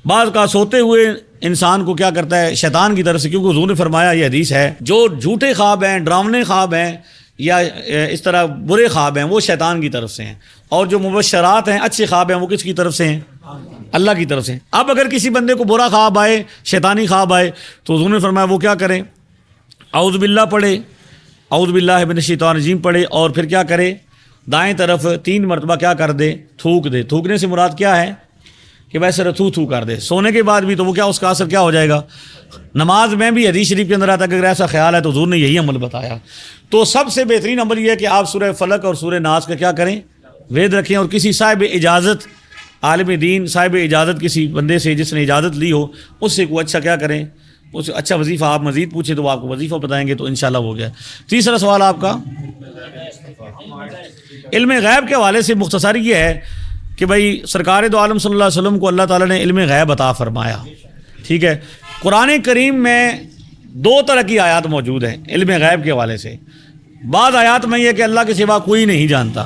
Speaker 1: بعض کا سوتے ہوئے انسان کو کیا کرتا ہے شیطان کی طرف سے، کیونکہ حضور نے فرمایا، یہ حدیث ہے، جو جھوٹے خواب ہیں، ڈراونے خواب ہیں یا اس طرح برے خواب ہیں، وہ شیطان کی طرف سے ہیں، اور جو مبشرات ہیں، اچھے خواب ہیں، وہ کس کی طرف سے ہیں؟ اللہ کی طرف سے۔ اب اگر کسی بندے کو برا خواب آئے، شیطانی خواب آئے، تو حضور نے فرمایا وہ کیا کرے؟ اعوذ باللہ پڑھے، اعوذ باللہ من الشیطان الرجیم پڑھے، اور پھر کیا کرے؟ دائیں طرف 3 مرتبہ کیا کر دے؟ تھوک دے۔ تھوکنے سے مراد کیا ہے؟ کہ ویسے تھو کر دے۔ سونے کے بعد بھی تو وہ کیا، اس کا اثر کیا ہو جائے گا؟ نماز میں بھی حدیث شریف کے اندر آتا ہے کہ اگر ایسا خیال ہے تو حضور نے یہی عمل بتایا۔ تو سب سے بہترین عمل یہ ہے کہ آپ سورہ فلق اور سورہ ناس کا کیا کریں؟ وید رکھیں، اور کسی صاحب اجازت، عالم دین صاحب اجازت، کسی بندے سے جس نے اجازت لی ہو، اس سے کوئی اچھا کیا کریں، اس اچھا وظیفہ آپ مزید پوچھیں تو وہ آپ کو وظیفہ بتائیں گے، تو انشاءاللہ ہو گیا۔ تیسرا سوال آپ کا علم غیب کے حوالے سے مختصر یہ ہے کہ بھائی سرکار دو عالم صلی اللہ علیہ وسلم کو اللہ تعالیٰ نے علم غیب عطا فرمایا، ٹھیک ہے۔ قرآن کریم میں 2 طرح کی آیات موجود ہیں علم غیب کے حوالے سے۔ بعض آیات میں یہ کہ اللہ کے سوا کوئی نہیں جانتا،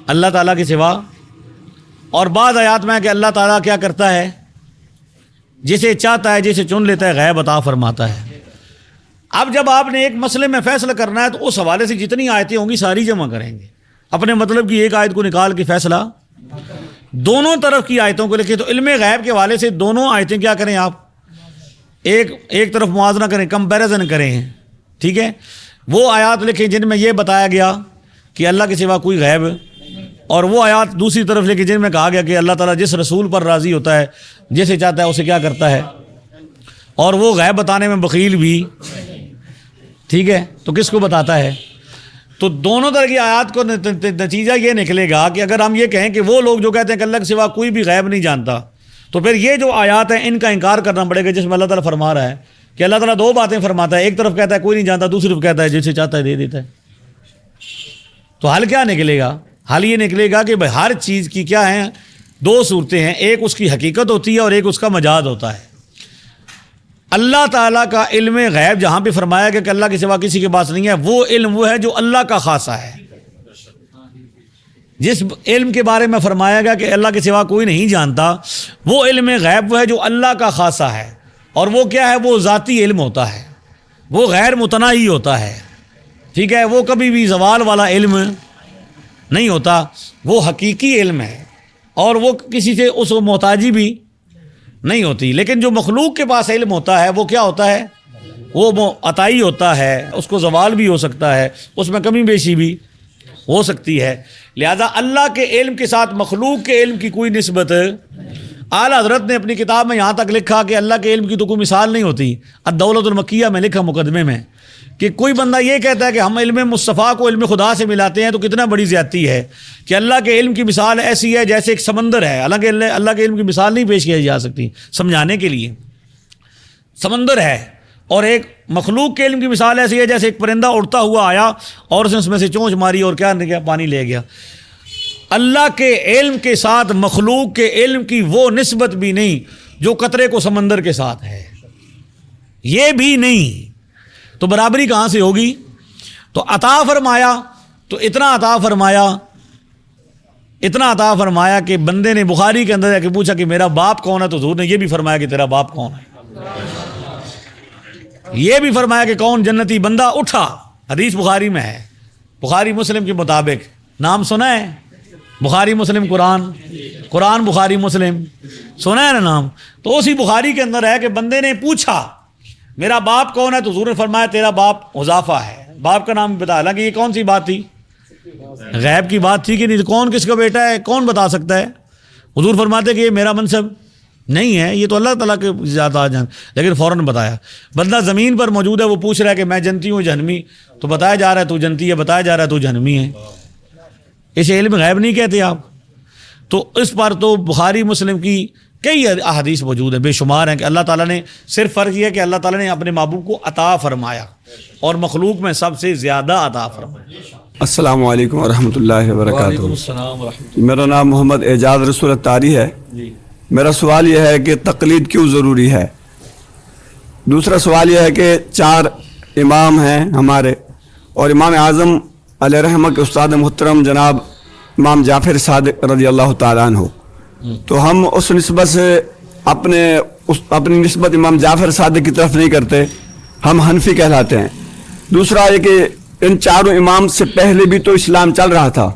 Speaker 1: اللہ تعالیٰ کے سوا، اور بعض آیات میں کہ اللہ تعالیٰ کیا کرتا ہے، جسے چاہتا ہے، جسے چن لیتا ہے، غیب عطا فرماتا ہے۔ اب جب آپ نے ایک مسئلے میں فیصلہ کرنا ہے تو اس حوالے سے جتنی آیتیں ہوں گی ساری جمع کریں گے، اپنے مطلب کی ایک آیت کو نکال کے فیصلہ دونوں طرف کی آیتوں کو لکھیں۔ تو علم غیب کے حوالے سے دونوں آیتیں کیا کریں، آپ ایک طرف موازنہ کریں، کمپیریزن کریں، ٹھیک ہے۔ وہ آیات لکھیں جن میں یہ بتایا گیا کہ اللہ کے سوا کوئی غیب، اور وہ آیات دوسری طرف لکھیں جن میں کہا گیا کہ اللہ تعالیٰ جس رسول پر راضی ہوتا ہے، جسے چاہتا ہے اسے کیا کرتا ہے، اور وہ غیب بتانے میں بخیل بھی، ٹھیک ہے۔ تو کس کو بتاتا ہے؟ تو دونوں طرح کی آیات کو نتیجہ یہ نکلے گا کہ اگر ہم یہ کہیں کہ وہ لوگ جو کہتے ہیں کہ اللہ کے سوا کوئی بھی غیب نہیں جانتا، تو پھر یہ جو آیات ہیں ان کا انکار کرنا پڑے گا، جس میں اللہ تعالیٰ فرما رہا ہے کہ اللہ تعالیٰ 2 باتیں فرماتا ہے، ایک طرف کہتا ہے کوئی نہیں جانتا، دوسری طرف کہتا ہے جسے چاہتا ہے دے دیتا ہے۔ تو حل کیا نکلے گا؟ حل یہ نکلے گا کہ بھائی ہر چیز کی کیا ہیں 2 صورتیں ہیں، ایک اس کی حقیقت ہوتی ہے اور ایک اس کا مجاز ہوتا ہے۔ اللہ تعالیٰ کا علم غیب جہاں پہ فرمایا گیا کہ اللہ کے سوا کسی کے پاس نہیں ہے، وہ علم وہ ہے جو اللہ کا خاصہ ہے۔ جس علم کے بارے میں فرمایا گیا کہ اللہ کے سوا کوئی نہیں جانتا، وہ علم غیب وہ ہے جو اللہ کا خاصہ ہے، اور وہ کیا ہے؟ وہ ذاتی علم ہوتا ہے، وہ غیر متناہی ہوتا ہے، ٹھیک ہے۔ وہ کبھی بھی زوال والا علم نہیں ہوتا، وہ حقیقی علم ہے، اور وہ کسی سے اس کو محتاجی بھی نہیں ہوتی۔ لیکن جو مخلوق کے پاس علم ہوتا ہے وہ کیا ہوتا ہے؟ وہ عطائی ہوتا ہے، اس کو زوال بھی ہو سکتا ہے، اس میں کمی بیشی بھی ہو سکتی ہے۔ لہذا اللہ کے علم کے ساتھ مخلوق کے علم کی کوئی نسبت، اعلیٰ حضرت نے اپنی کتاب میں یہاں تک لکھا کہ اللہ کے علم کی تو کوئی مثال نہیں ہوتی، الدولۃ المکیہ میں لکھا مقدمے میں، کہ کوئی بندہ یہ کہتا ہے کہ ہم علم مصطفیٰ کو علم خدا سے ملاتے ہیں تو کتنا بڑی زیادتی ہے کہ اللہ کے علم کی مثال ایسی ہے جیسے ایک سمندر ہے۔ حالانکہ اللہ کے علم کی مثال نہیں پیش کی جا سکتی سمجھانے کے لیے، سمندر ہے، اور ایک مخلوق کے علم کی مثال ایسی ہے جیسے ایک پرندہ اڑتا ہوا آیا اور اس میں سے چونچ ماری اور کیا کیا پانی لے گیا۔ اللہ کے علم کے ساتھ مخلوق کے علم کی وہ نسبت بھی نہیں جو قطرے کو سمندر کے ساتھ ہے، یہ بھی نہیں، تو برابری کہاں سے ہوگی؟ تو عطا فرمایا، تو اتنا عطا فرمایا کہ بندے نے بخاری کے اندر پوچھا کہ میرا باپ کون ہے، تو حضور نے یہ بھی فرمایا کہ تیرا باپ کون ہے، یہ بھی فرمایا کہ کون جنتی بندہ اٹھا، حدیث بخاری میں ہے، بخاری مسلم کے مطابق، نام سنا ہے؟ بخاری مسلم قرآن بخاری مسلم سنا ہے نا نام؟ تو اسی بخاری کے اندر ہے کہ بندے نے پوچھا میرا باپ کون ہے، تو حضور نے فرمایا تیرا باپ حذافہ ہے، باپ کا نام بتا۔ حالانکہ یہ کون سی بات تھی؟ غیب کی بات تھی کہ نہیں؟ کون کس کا بیٹا ہے کون بتا سکتا ہے؟ حضور فرماتے کہ یہ میرا منصب نہیں ہے، یہ تو اللہ تعالیٰ کے زیادہ جان، لیکن فوراً بتایا۔ بندہ زمین پر موجود ہے، وہ پوچھ رہا ہے کہ میں جنتی ہوں جہنمی، تو بتایا جا رہا ہے تو جنتی ہے، بتایا جا رہا ہے تو جہنمی ہے۔ اسے علم غیب نہیں کہتے آپ؟ تو اس پر تو بخاری مسلم کی کئی احادیث موجود ہیں، بے شمار ہیں کہ اللہ تعالیٰ نے صرف فرق یہ ہے کہ اللہ تعالیٰ نے اپنے محبوب کو عطا فرمایا اور مخلوق میں سب سے زیادہ عطا فرمایا۔
Speaker 2: السلام علیکم ورحمۃ اللہ وبرکاتہ۔
Speaker 1: السلام ورحمۃ
Speaker 2: میرا نام محمد اعجاز رسول اتاری ہے۔
Speaker 1: جی۔
Speaker 2: میرا سوال یہ ہے کہ تقلید کیوں ضروری ہے؟ دوسرا سوال یہ ہے کہ 4 امام ہیں ہمارے، اور امام اعظم علیہ رحمہ کے استاد محترم جناب امام جعفر صادق رضی اللہ تعالیٰ عنہ، تو ہم اس نسبت سے اپنی نسبت امام جعفر صادق کی طرف نہیں کرتے، ہم حنفی کہلاتے ہیں۔ دوسرا یہ کہ ان 4 امام سے پہلے بھی تو اسلام چل رہا تھا،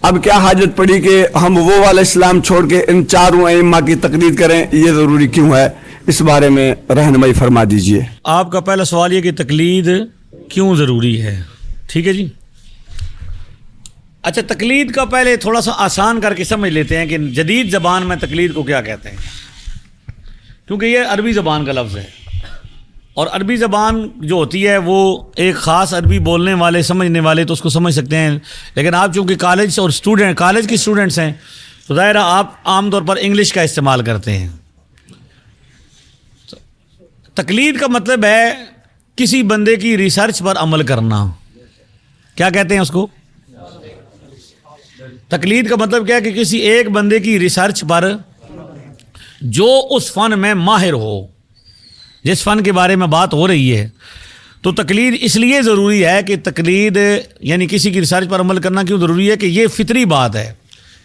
Speaker 2: اب کیا حاجت پڑی کہ ہم وہ والا اسلام چھوڑ کے ان 4 ائمہ کی تقلید کریں؟ یہ ضروری کیوں ہے؟ اس بارے میں رہنمائی فرما دیجئے۔
Speaker 1: آپ کا پہلا سوال یہ کہ تقلید کیوں ضروری ہے، ٹھیک ہے جی۔ اچھا، تقلید کا پہلے تھوڑا سا آسان کر کے سمجھ لیتے ہیں کہ جدید زبان میں تقلید کو کیا کہتے ہیں، کیونکہ یہ عربی زبان کا لفظ ہے، اور عربی زبان جو ہوتی ہے وہ ایک خاص عربی بولنے والے سمجھنے والے تو اس کو سمجھ سکتے ہیں، لیکن آپ چونکہ کالج کی اسٹوڈنٹس ہیں تو ظاہر آپ عام طور پر انگلش کا استعمال کرتے ہیں۔ تقلید کا مطلب ہے کسی بندے کی ریسرچ پر عمل کرنا، کیا کہتے ہیں اس کو؟ تقلید کا مطلب کیا ہے کہ کسی ایک بندے کی ریسرچ پر جو اس فن میں ماہر ہو، جس فن کے بارے میں بات ہو رہی ہے، تو تقلید اس لیے ضروری ہے کہ تقلید یعنی کسی کی ریسرچ پر عمل کرنا کیوں ضروری ہے کہ یہ فطری بات ہے،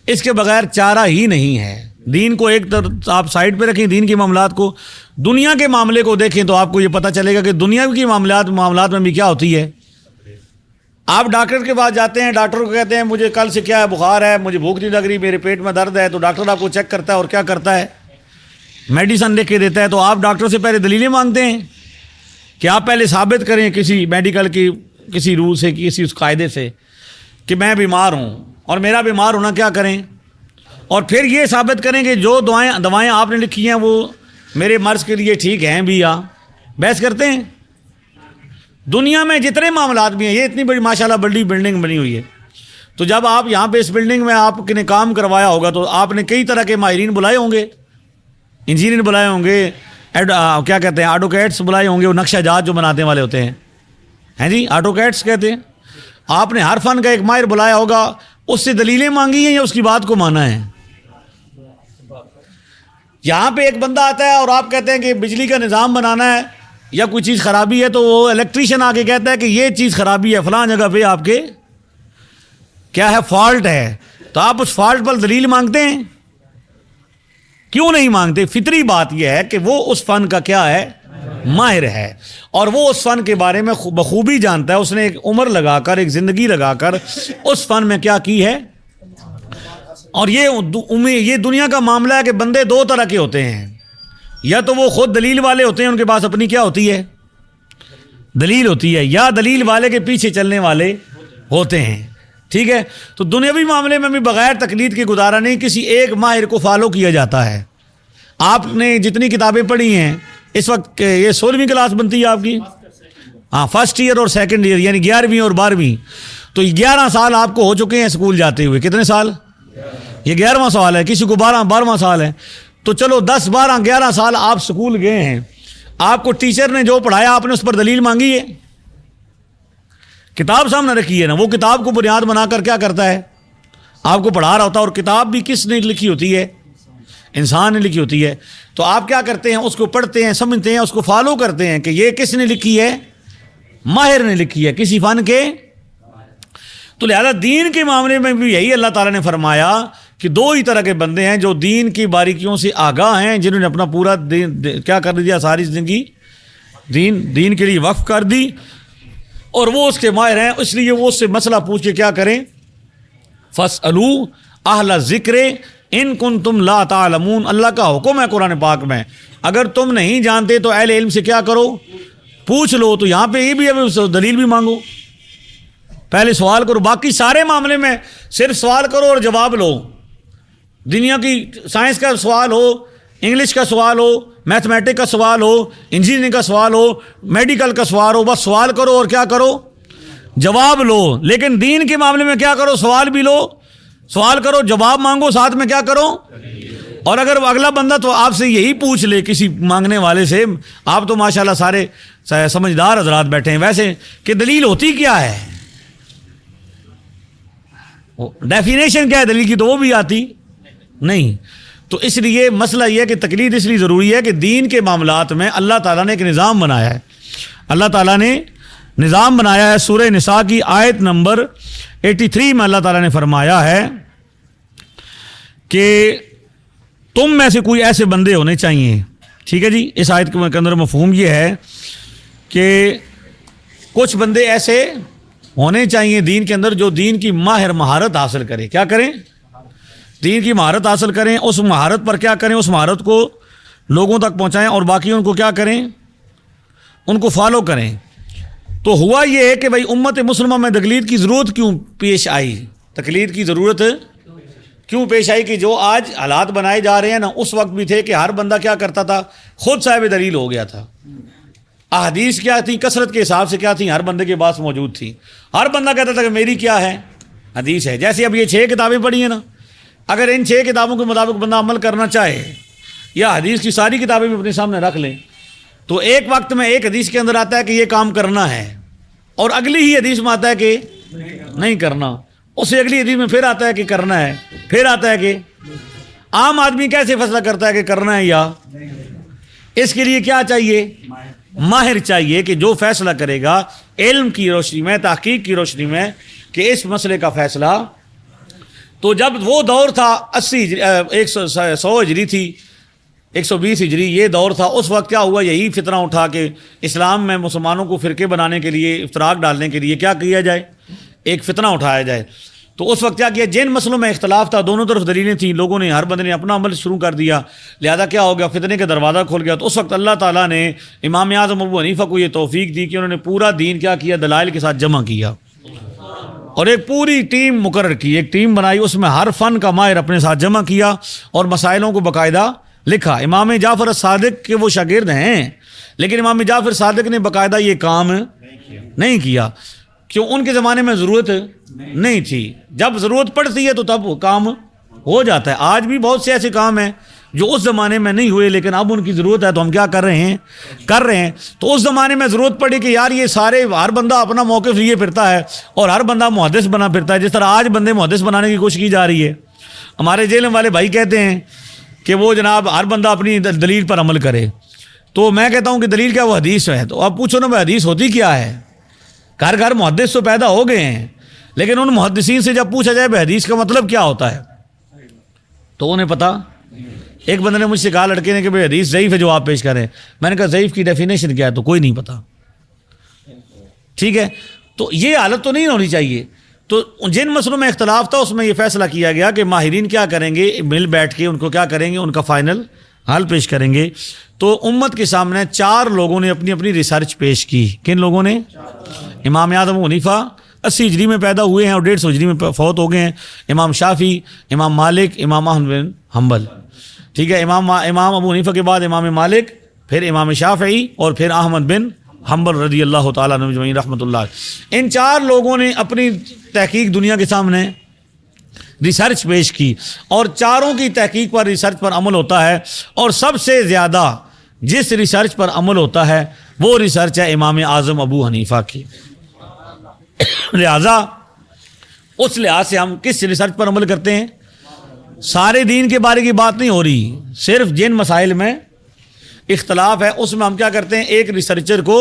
Speaker 1: اس کے بغیر چارہ ہی نہیں ہے۔ دین کو ایک طرف آپ سائڈ پہ رکھیں، دین کے معاملات کو، دنیا کے معاملے کو دیکھیں تو آپ کو یہ پتہ چلے گا کہ دنیا کی معاملات میں بھی کیا ہوتی ہے۔ آپ ڈاکٹر کے پاس جاتے ہیں، ڈاکٹر کو کہتے ہیں مجھے کل سے کیا ہے، بخار ہے، مجھے بھوک نہیں لگ رہی، میرے پیٹ میں درد ہے، تو ڈاکٹر آپ کو چیک کرتا ہے اور کیا کرتا ہے، میڈیسن لکھ کے دیتا ہے۔ تو آپ ڈاکٹر سے پہلے دلیلیں مانگتے ہیں کہ آپ پہلے ثابت کریں کسی میڈیکل کی کسی رول سے، کسی اس قاعدے سے کہ میں بیمار ہوں اور میرا بیمار ہونا کیا کریں، اور پھر یہ ثابت کریں کہ جو دوائیں آپ نے لکھی ہیں وہ میرے مرض کے لیے ٹھیک ہیں بھی، یا بحث کرتے ہیں۔ دنیا میں جتنے معاملات بھی ہیں، یہ اتنی بڑی ماشاءاللہ بڑی بلڈنگ بنی ہوئی ہے، تو جب آپ یہاں پہ اس بلڈنگ میں آپ نے کام کروایا ہوگا تو آپ نے کئی طرح کے ماہرین بلائے ہوں گے، انجینئر بلائے ہوں گے، کیا کہتے ہیں ایڈوکیٹس بلائے ہوں گے، وہ نقشہ جات جو بنانے والے ہوتے ہیں جی، ایڈوکیٹس کہتے ہیں۔ آپ نے ہر فن کا ایک ماہر بلایا ہوگا، اس سے دلیلیں مانگی ہیں یا اس کی بات کو مانا ہے؟ یہاں پہ ایک بندہ آتا ہے اور آپ کہتے ہیں کہ بجلی کا نظام بنانا ہے یا کوئی چیز خرابی ہے، تو وہ الیکٹریشین آ کے کہتا ہے کہ یہ چیز خرابی ہے، فلاں جگہ پہ آپ کے کیا ہے، فالٹ ہے، تو آپ اس فالٹ پر دلیل مانگتے ہیں؟ کیوں نہیں مانگتے؟ فطری بات یہ ہے کہ وہ اس فن کا کیا ہے، ماہر ہے، اور وہ اس فن کے بارے میں بخوبی جانتا ہے، اس نے ایک عمر لگا کر، ایک زندگی لگا کر اس فن میں کیا کی ہے۔ اور یہ دنیا کا معاملہ ہے کہ بندے 2 طرح کے ہوتے ہیں، یا تو وہ خود دلیل والے ہوتے ہیں، ان کے پاس اپنی کیا ہوتی ہے، دلیل ہوتی ہے، یا دلیل والے کے پیچھے چلنے والے ہوتے ہیں، ٹھیک ہے۔ تو دنیاوی معاملے میں بھی بغیر تقلید کے گزارا نہیں، کسی ایک ماہر کو فالو کیا جاتا ہے۔ آپ نے جتنی کتابیں پڑھی ہیں اس وقت، یہ 16ویں کلاس بنتی ہے آپ کی، ہاں، فرسٹ ایئر اور سیکنڈ ایئر، یعنی 11ویں اور 12ویں، تو 11 سال آپ کو ہو چکے ہیں اسکول جاتے ہوئے۔ کتنے سال؟ یہ 11واں سال ہے، کسی کو 12واں سال ہے، تو چلو 10 12 11 سال آپ اسکول گئے ہیں، آپ کو ٹیچر نے جو پڑھایا آپ نے اس پر دلیل مانگی ہے؟ کتاب سامنے رکھی ہے نا، وہ کتاب کو بنیاد بنا کر کیا کرتا ہے، آپ کو پڑھا رہا ہوتا ہے، اور کتاب بھی کس نے لکھی ہوتی ہے، انسان نے لکھی ہوتی ہے۔ تو آپ کیا کرتے ہیں، اس کو پڑھتے ہیں، سمجھتے ہیں، اس کو فالو کرتے ہیں کہ یہ کس نے لکھی ہے، ماہر نے لکھی ہے کسی فن کے۔ تو لہذا دین کے معاملے میں بھی یہی اللہ تعالیٰ نے فرمایا کہ 2 ہی طرح کے بندے ہیں، جو دین کی باریکیوں سے آگاہ ہیں، جنہوں نے اپنا پورا کیا کر دیا، ساری زندگی دین کے لیے وقف کر دی، اور وہ اس کے ماہر ہیں، اس لیے وہ اس سے مسئلہ پوچھ کے کیا کریں، فَاسْأَلُوا أَهْلَ الذِّكْرِ إِن كُنتُمْ لَا تَعْلَمُونَ۔ اللہ کا حکم ہے قرآن پاک میں، اگر تم نہیں جانتے تو اہل علم سے کیا کرو، پوچھ لو۔ تو یہاں پہ یہ بھی ہے دلیل بھی مانگو، پہلے سوال کرو، باقی سارے معاملے میں صرف سوال کرو اور جواب لو. دنیا کی سائنس کا سوال ہو، انگلش کا سوال ہو، میتھمیٹک کا سوال ہو، انجینئرنگ کا سوال ہو، میڈیکل کا سوال ہو، بس سوال کرو اور کیا کرو، جواب لو. لیکن دین کے معاملے میں کیا کرو، سوال بھی لو، سوال کرو، جواب مانگو، ساتھ میں کیا کرو. اور اگر اگلا بندہ تو آپ سے یہی پوچھ لے کسی مانگنے والے سے، آپ تو ماشاءاللہ سارے سمجھدار حضرات بیٹھے ہیں ویسے، کہ دلیل ہوتی کیا ہے، ڈیفینیشن کیا ہے دلیل کی، تو وہ بھی آتی نہیں. تو اس لیے مسئلہ یہ ہے کہ تقلید اس لیے ضروری ہے کہ دین کے معاملات میں اللہ تعالیٰ نے ایک نظام بنایا ہے. اللہ تعالیٰ نے نظام بنایا ہے. سورہ نساء کی آیت نمبر 83 میں اللہ تعالیٰ نے فرمایا ہے کہ تم میں سے کوئی ایسے بندے ہونے چاہیے. ٹھیک ہے جی، اس آیت کے اندر مفہوم یہ ہے کہ کچھ بندے ایسے ہونے چاہیے دین کے اندر جو دین کی ماہر مہارت حاصل کرے. کیا کریں؟ دین کی مہارت حاصل کریں. اس مہارت پر کیا کریں، اس مہارت کو لوگوں تک پہنچائیں اور باقی ان کو کیا کریں، ان کو فالو کریں. تو ہوا یہ ہے کہ بھائی امت مسلمہ میں تقلید کی ضرورت کیوں پیش آئی، تقلید کی ضرورت کیوں پیش آئی کہ جو آج حالات بنائے جا رہے ہیں نا، اس وقت بھی تھے کہ ہر بندہ کیا کرتا تھا، خود صاحب دلیل ہو گیا تھا. احادیث کیا تھیں، کثرت کے حساب سے کیا تھیں، ہر بندے کے پاس موجود تھی. ہر بندہ کہتا تھا کہ میری کیا ہے، حدیث ہے. جیسے اب یہ 6 کتابیں پڑھی ہیں نا، اگر ان 6 کتابوں کے مطابق بندہ عمل کرنا چاہے یا حدیث کی ساری کتابیں بھی اپنے سامنے رکھ لیں، تو ایک وقت میں ایک حدیث کے اندر آتا ہے کہ یہ کام کرنا ہے، اور اگلی ہی حدیث میں آتا ہے کہ نہیں کرنا، اس سے اگلی حدیث میں پھر آتا ہے کہ کرنا ہے، پھر آتا ہے کہ. عام آدمی کیسے فیصلہ کرتا ہے کہ کرنا ہے یا؟ اس کے لیے کیا چاہیے، ماہر چاہیے کہ جو فیصلہ کرے گا علم کی روشنی میں، تحقیق کی روشنی میں، کہ اس مسئلے کا فیصلہ. تو جب وہ دور تھا 100 ہجری تھی، 120 ہجری یہ دور تھا، اس وقت کیا ہوا، یہی فتنہ اٹھا کے اسلام میں مسلمانوں کو فرقے بنانے کے لیے، افتراق ڈالنے کے لیے کیا کیا جائے، ایک فتنہ اٹھایا جائے. تو اس وقت کیا کیا، جن مسئلوں میں اختلاف تھا دونوں طرف دلیلیں تھیں، لوگوں نے ہر بندے نے اپنا عمل شروع کر دیا، لہذا کیا ہو گیا، فتنے کا دروازہ کھول گیا. تو اس وقت اللہ تعالیٰ نے امام اعظم ابو حنیفہ کو یہ توفیق دی کہ انہوں نے پورا دین کیا کیا، دلائل کے ساتھ جمع کیا اور ایک پوری ٹیم مقرر کی، ایک ٹیم بنائی، اس میں ہر فن کا ماہر اپنے ساتھ جمع کیا اور مسائلوں کو باقاعدہ لکھا. امام جعفر الصادق کے وہ شاگرد ہیں، لیکن امام جعفر صادق نے باقاعدہ یہ کام نہیں کیا، کیوں، ان کے زمانے میں ضرورت نہیں تھی. جب ضرورت پڑتی ہے تو تب وہ کام ہو جاتا ہے. آج بھی بہت سے ایسے کام ہیں جو اس زمانے میں نہیں ہوئے، لیکن اب ان کی ضرورت ہے تو ہم کیا کر رہے ہیں. تو اس زمانے میں ضرورت پڑی کہ یار یہ سارے، ہر بندہ اپنا موقف لیے پھرتا ہے اور ہر بندہ محدث بنا پھرتا ہے، جس طرح آج بندے محدث بنانے کی کوشش کی جا رہی ہے. ہمارے جیل والے بھائی کہتے ہیں کہ وہ جناب ہر بندہ اپنی دلیل پر عمل کرے. تو میں کہتا ہوں کہ دلیل کیا، وہ حدیث ہے. تو اب پوچھو نا بھائی حدیث ہوتی کیا ہے. گھر گھر محدث تو پیدا ہو گئے ہیں، لیکن ان محدثین سے جب پوچھا جائے بھائی حدیث کا مطلب کیا ہوتا ہے تو انہیں پتہ. ایک بندے نے مجھ سے کہا، لڑکے نے، کہ بھائی حدیث ضعیف ہے جو آپ پیش کریں. میں نے کہا ضعیف کی ڈیفینیشن کیا ہے، تو کوئی نہیں پتا. ٹھیک ہے، تو یہ حالت تو نہیں ہونی چاہیے. تو جن مسئلوں میں اختلاف تھا اس میں یہ فیصلہ کیا گیا کہ ماہرین کیا کریں گے، مل بیٹھ کے ان کو کیا کریں گے، ان کا فائنل حل پیش کریں گے. تو امت کے سامنے 4 لوگوں نے اپنی اپنی ریسرچ پیش کی. کن لوگوں نے؟ امام اعظم ابو حنیفہ 80 ہجری میں پیدا ہوئے ہیں اور 150 ہجری میں فوت ہو گئے ہیں. امام شافعی، امام مالک، امام احمد بن حنبل. ٹھیک ہے، امام ابو حنیفہ کے بعد امام مالک، پھر امام شافعی اور پھر احمد بن حنبل رضی اللہ تعالیٰ عنہ اجمعین رحمۃ اللہ. ان 4 لوگوں نے اپنی تحقیق دنیا کے سامنے ریسرچ پیش کی، اور چاروں کی تحقیق پر، ریسرچ پر عمل ہوتا ہے. اور سب سے زیادہ جس ریسرچ پر عمل ہوتا ہے وہ ریسرچ ہے امام اعظم ابو حنیفہ کی. لہذا اس لحاظ سے ہم کس ریسرچ پر عمل کرتے ہیں؟ سارے دین کے بارے کی بات نہیں ہو رہی، صرف جن مسائل میں اختلاف ہے اس میں ہم کیا کرتے ہیں، ایک ریسرچر کو،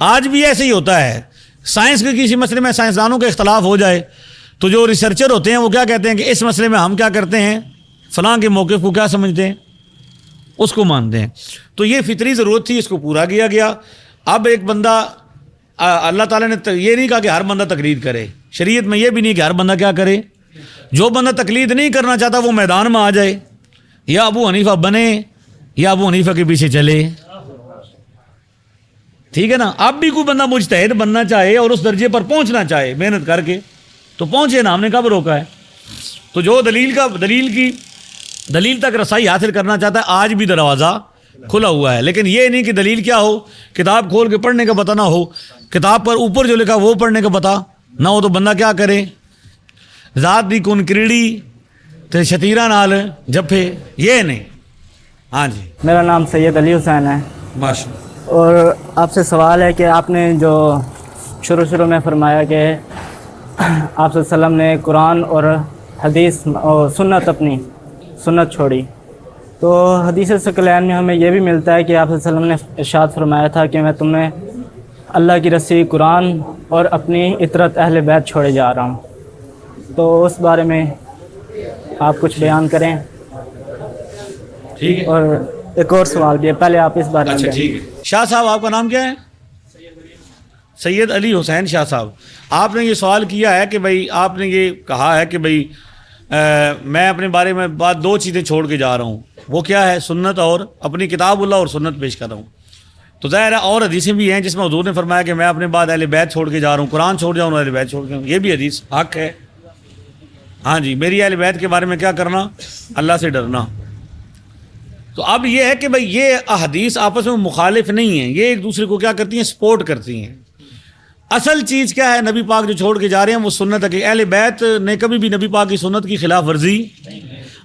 Speaker 1: آج بھی ایسے ہی ہوتا ہے، سائنس کے کسی مسئلے میں سائنسدانوں کا اختلاف ہو جائے تو جو ریسرچر ہوتے ہیں وہ کیا کہتے ہیں کہ اس مسئلے میں ہم کیا کرتے ہیں، فلاں کے موقف کو کیا سمجھتے ہیں، اس کو مانتے ہیں. تو یہ فطری ضرورت تھی، اس کو پورا کیا گیا. اب ایک بندہ، اللہ تعالیٰ نے یہ نہیں کہا کہ ہر بندہ تقلید کرے، شریعت میں یہ بھی نہیں کہ ہر بندہ کیا کرے، جو بندہ تقلید نہیں کرنا چاہتا وہ میدان میں آ جائے، یا ابو حنیفہ بنے یا ابو حنیفہ کے پیچھے چلے. ٹھیک ہے نا. اب بھی کوئی بندہ مجتہد بننا چاہے اور اس درجے پر پہنچنا چاہے محنت کر کے تو پہنچے نا, ہم نے کب روکا ہے. تو جو دلیل تک رسائی حاصل کرنا چاہتا ہے آج بھی دروازہ کھلا ہوا ہے. لیکن یہ نہیں کہ دلیل کیا ہو, کتاب کھول کے پڑھنے کا پتہ نہ ہو, کتاب پر اوپر جو لکھا وہ پڑھنے کا پتہ نہ ہو, تو بندہ کیا کرے, ذات دی کن کریڑی تے شتیرہ نال جپے, یہ نہیں. ہاں جی,
Speaker 3: میرا نام سید علی حسین ہے.
Speaker 1: ماشاء.
Speaker 3: اور آپ سے سوال ہے کہ آپ نے جو شروع میں فرمایا کہ آپ صلی اللہ علیہ وسلم نے قرآن اور حدیث اور اپنی سنت چھوڑی, تو حدیث ثقلین میں ہمیں یہ بھی ملتا ہے کہ آپ صلی اللہ علیہ وسلم نے ارشاد فرمایا تھا کہ میں تمہیں اللہ کی رسی قرآن اور اپنی اطرت اہل بیت چھوڑے جا رہا ہوں. تو اس بارے میں آپ کچھ بیان کریں.
Speaker 1: ٹھیک ہے.
Speaker 3: اور ایک اور سوال بھی ہے, پہلے آپ اس بارے میں.
Speaker 1: اچھا ٹھیک ہے. شاہ صاحب آپ کا نام کیا ہے؟ سید علی حسین شاہ صاحب. آپ نے یہ سوال کیا ہے کہ بھائی آپ نے یہ کہا ہے کہ بھائی میں اپنے بارے میں دو چیزیں چھوڑ کے جا رہا ہوں, وہ کیا ہے, سنت اور اپنی کتاب اللہ اور سنت پیش کر رہا ہوں. تو ظاہر ہے اور حدیثیں بھی ہیں جس میں حضور نے فرمایا کہ میں اپنے بعد اہل بیت چھوڑ کے جا رہا ہوں, قرآن چھوڑ جاؤں اہل بیت چھوڑ کے, یہ بھی حدیث حق ہے. ہاں جی, میری اہل بیت کے بارے میں کیا کرنا, اللہ سے ڈرنا. تو اب یہ ہے کہ بھائی یہ احادیث آپس میں مخالف نہیں ہیں, یہ ایک دوسرے کو کیا کرتی ہیں, سپورٹ کرتی ہیں. اصل چیز کیا ہے, نبی پاک جو چھوڑ کے جا رہے ہیں وہ سنت ہے. کہ اہل بیت نے کبھی بھی نبی پاک کی سنت کی خلاف ورزی,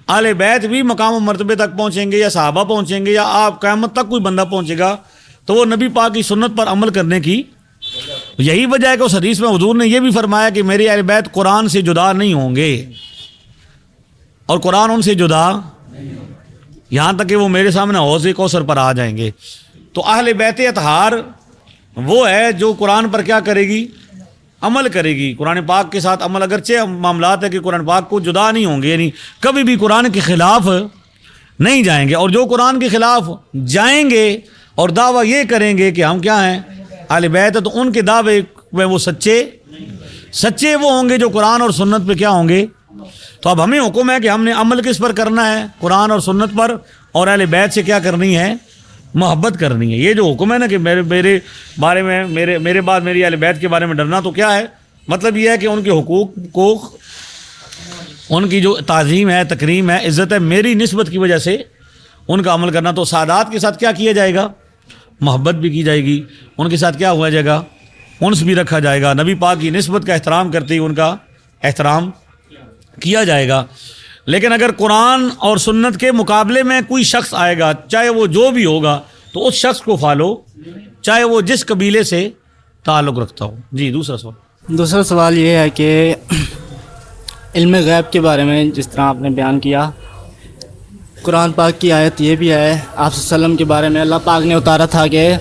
Speaker 1: اہل بیت بھی مقام و مرتبے تک پہنچیں گے یا صحابہ پہنچیں گے یا آپ قیامت تک کوئی بندہ پہنچے گا تو وہ نبی پاک کی سنت پر عمل کرنے کی. یہی وجہ ہے کہ اس حدیث میں حضور نے یہ بھی فرمایا کہ میری اہل بیت قرآن سے جدا نہیں ہوں گے اور قرآن ان سے جدا, یہاں تک کہ وہ میرے سامنے حوض کوثر پر آ جائیں گے. تو اہل بیت اطہار وہ ہے جو قرآن پر کیا کرے گی, عمل کرے گی. قرآن پاک کے ساتھ عمل, اگرچہ معاملات ہے کہ قرآن پاک کو جدا نہیں ہوں گے, یعنی کبھی بھی قرآن کے خلاف نہیں جائیں گے. اور جو قرآن کے خلاف جائیں گے اور دعویٰ یہ کریں گے کہ ہم کیا ہیں, اہل بیت, تو ان کے دعوے میں وہ سچے وہ ہوں گے جو قرآن اور سنت پہ کیا ہوں گے. تو اب ہمیں حکم ہے کہ ہم نے عمل کس پر کرنا ہے, قرآن اور سنت پر, اور اہل بیت سے کیا کرنی ہے, محبت کرنی ہے. یہ جو حکم ہے نا کہ میرے بارے میں میرے بعد میری اہل بیت کے بارے میں ڈرنا, تو کیا ہے مطلب یہ ہے کہ ان کے حقوق کو, ان کی جو تعظیم ہے, تکریم ہے, عزت ہے, میری نسبت کی وجہ سے ان کا عمل کرنا. تو سادات کے ساتھ کیا کیا جائے گا, محبت بھی کی جائے گی, ان کے ساتھ کیا ہوا جائے گا, انس بھی رکھا جائے گا, نبی پاک کی نسبت کا احترام کرتے ہی ان کا احترام کیا جائے گا. لیکن اگر قرآن اور سنت کے مقابلے میں کوئی شخص آئے گا, چاہے وہ جو بھی ہوگا, تو اس شخص کو فالو, چاہے وہ جس قبیلے سے تعلق رکھتا ہو. جی, دوسرا
Speaker 3: سوال یہ ہے کہ علم غیب کے بارے میں جس طرح آپ نے بیان کیا, قرآن پاک کی آیت یہ بھی ہے, آپ صلی اللہ علیہ وسلم کے بارے میں اللہ پاک نے اتارا تھا کہ